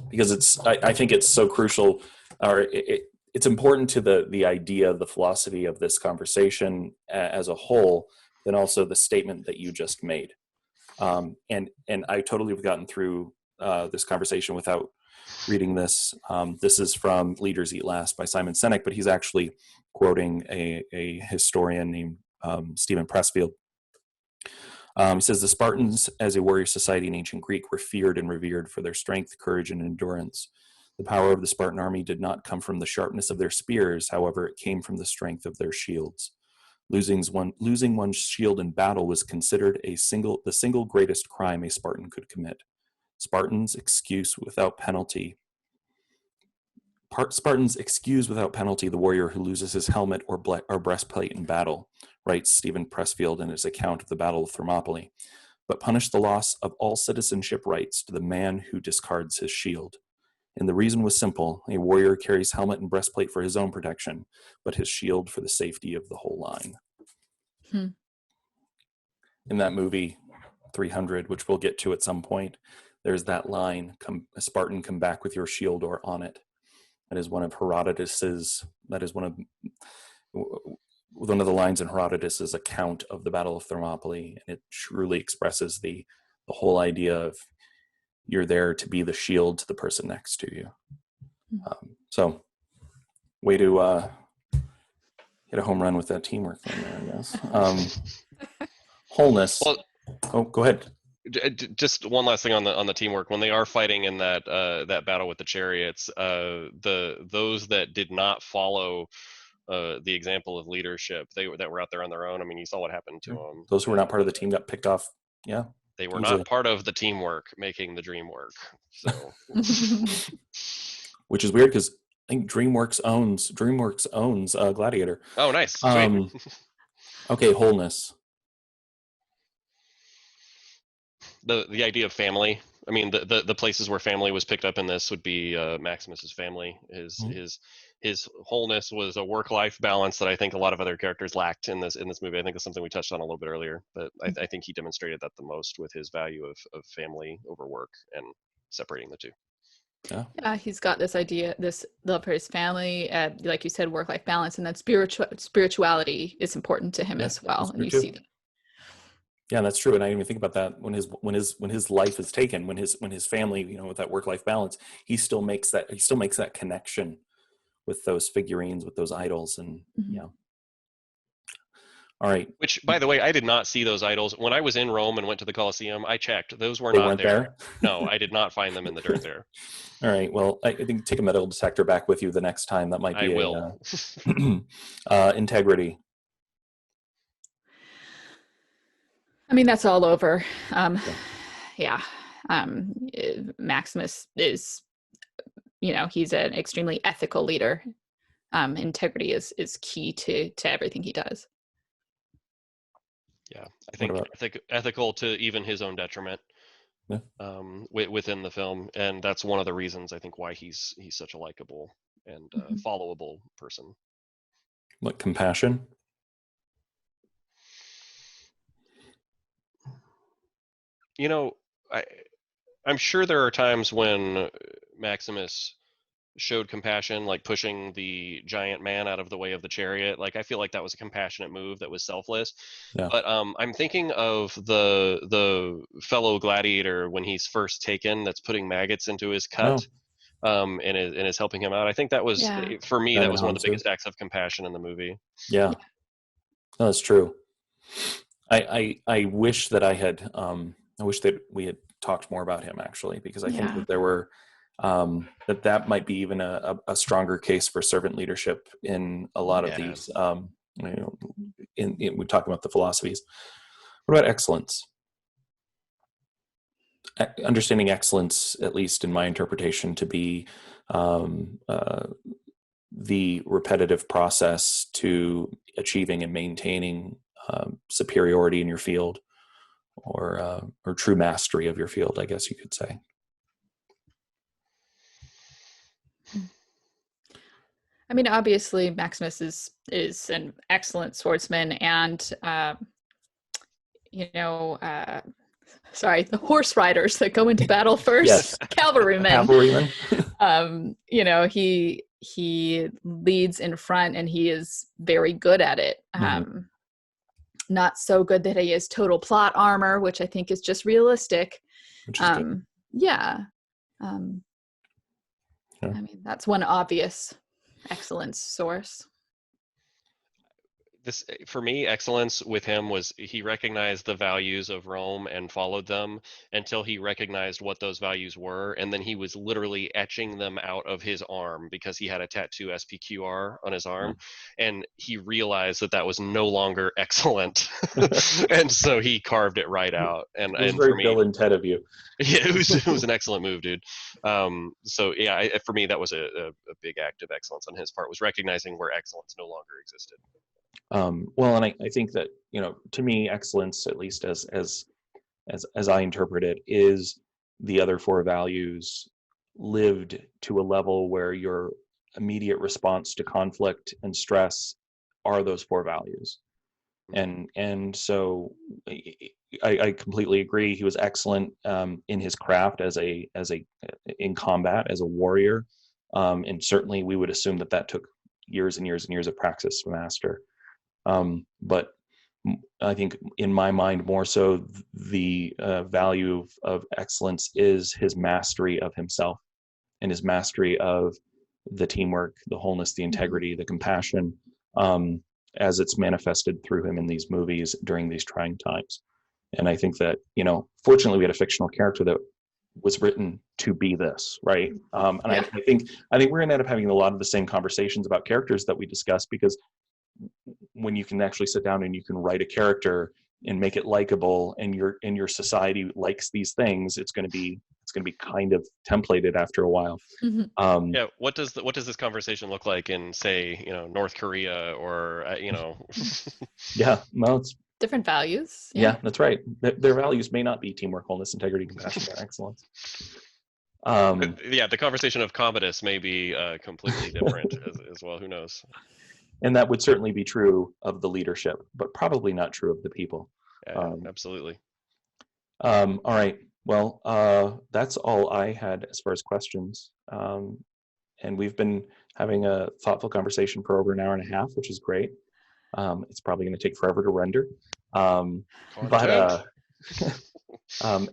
because I think it's so crucial, or it's important to the idea, the philosophy of this conversation as a whole, than also the statement that you just made. And I totally have gotten through this conversation without reading this. This is from Leaders Eat Last by Simon Sinek, but he's actually quoting a historian named Stephen Pressfield. He says, the Spartans, as a warrior society in ancient Greek, were feared and revered for their strength, courage, and endurance. The power of the Spartan army did not come from the sharpness of their spears. However, it came from the strength of their shields. Losing one's shield in battle was considered the single greatest crime a Spartan could commit. Spartans excuse without penalty the warrior who loses his helmet or breastplate in battle, writes Stephen Pressfield in his account of the Battle of Thermopylae, but punish the loss of all citizenship rights to the man who discards his shield. And the reason was simple. A warrior carries helmet and breastplate for his own protection, but his shield for the safety of the whole line. In that movie, 300, which we'll get to at some point, there's that line, a Spartan, come back with your shield or on it. That is one of one of the lines in Herodotus's account of the Battle of Thermopylae, and it truly expresses the whole idea of you're there to be the shield to the person next to you. So, way to hit a home run with that teamwork thing there, I guess. Wholeness. Well, oh, go ahead. Just one last thing on the teamwork. When they are fighting in that battle with the chariots, those that did not follow the example of leadership, that were out there on their own. I mean, you saw what happened to them. Those who were not part of the team got picked off. Yeah, they were not part of the teamwork making the dream work. So, which is weird because I think DreamWorks owns Gladiator. Oh, nice. Sweet. Okay, wholeness. The idea of family. I mean, the places where family was picked up in this would be Maximus's family. His wholeness was a work-life balance that I think a lot of other characters lacked in this movie. I think that's something we touched on a little bit earlier, but I think he demonstrated that the most with his value of family over work and separating the two. Yeah, he's got this idea, this love for his family, like you said, work-life balance, and then spirituality is important to him as well. And you see that. Yeah, that's true. And I didn't even think about that when his life is taken, when his family, with that work-life balance, he still makes that connection with those figurines, with those idols, and All right. Which, by the way, I did not see those idols when I was in Rome and went to the Colosseum. I checked; those were not there. No, I did not find them in the dirt there. All right. Well, I think take a metal detector back with you the next time. That might be. I will. Integrity. I mean, that's all over. Maximus is, he's an extremely ethical leader. Integrity is key to everything he does. Yeah, I think ethical to even his own detriment. Yeah. Within the film, and that's one of the reasons I think why he's such a likable and followable person. Like compassion. I'm sure there are times when Maximus showed compassion, like pushing the giant man out of the way of the chariot. Like, I feel like that was a compassionate move that was selfless. Yeah. But I'm thinking of the fellow gladiator when he's first taken, that's putting maggots into his cut. And is helping him out. I think that was, for me, that was one of the biggest acts of compassion in the movie. Yeah. No, that's true. I wish that I wish that we had talked more about him, actually, because I think that there were that might be even a stronger case for servant leadership in a lot of these. We talk about the philosophies. What about excellence? Understanding excellence, at least in my interpretation, to be the repetitive process to achieving and maintaining superiority in your field, or true mastery of your field, I guess you could say. I mean, obviously, Maximus is an excellent swordsman, and the horse riders that go into battle first, yes. Cavalrymen. He leads in front, and he is very good at it. not so good that he has total plot armor, which I think is just realistic. Which is good. Yeah. Yeah. I mean, that's one obvious excellence source. This, for me, excellence with him was he recognized the values of Rome and followed them until he recognized what those values were, and then he was literally etching them out of his arm because he had a tattoo SPQR on his arm, and he realized that that was no longer excellent, and so he carved it right out. And It was and very for me, Bill and Ted of you. yeah, it was an excellent move, dude. So yeah, for me, that was a big act of excellence on his part, was recognizing where excellence no longer existed. Well, and I think that, to me, excellence, at least as I interpret it, is the other four values lived to a level where your immediate response to conflict and stress are those four values. And so I completely agree. He was excellent in his craft in combat as a warrior, and certainly we would assume that took years and years and years of practice to master. But I think in my mind, more so, the value of excellence is his mastery of himself and his mastery of the teamwork, the wholeness, the integrity, the compassion, as it's manifested through him in these movies during these trying times. And I think that, fortunately, we had a fictional character that was written to be this, right? And yeah. I think we're going to end up having a lot of the same conversations about characters that we discuss, because when you can actually sit down and you can write a character and make it likable, and your society likes these things, it's going to be kind of templated after a while. Yeah. What does this conversation look like in, say, North Korea or Yeah, well, it's different values. Yeah, that's right. Their values may not be teamwork, wholeness, integrity, compassion, or excellence. Yeah, the conversation of Commodus may be completely different as well. Who knows? And that would certainly be true of the leadership, but probably not true of the people. Yeah, absolutely. All right. Well, that's all I had as far as questions. And we've been having a thoughtful conversation for over an hour and a half, which is great. It's probably going to take forever to render. But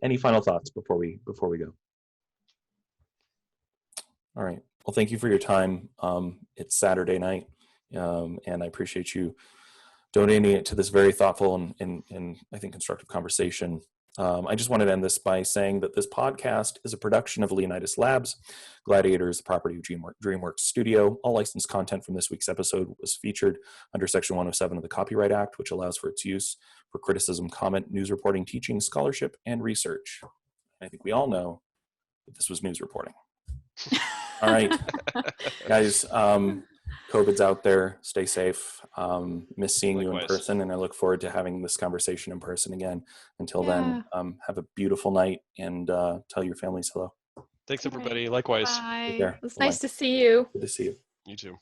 any final thoughts before we go? All right. Well, thank you for your time. It's Saturday night, and I appreciate you donating it to this very thoughtful and I think constructive conversation. I just wanted to end this by saying that this podcast is a production of Leonidas Labs. Gladiator is the property of DreamWorks Studio. All licensed content from this week's episode was featured under Section 107 of the Copyright Act, which allows for its use for criticism, comment, news reporting, teaching, scholarship, and research. I think we all know that this was news reporting. All right, guys, COVID's out there. Stay safe. Miss seeing you in person, and I look forward to having this conversation in person again. Until then, have a beautiful night, and tell your families hello. Thanks, everybody. Likewise. Bye. Take care. It's nice to see you. Good to see you. You too.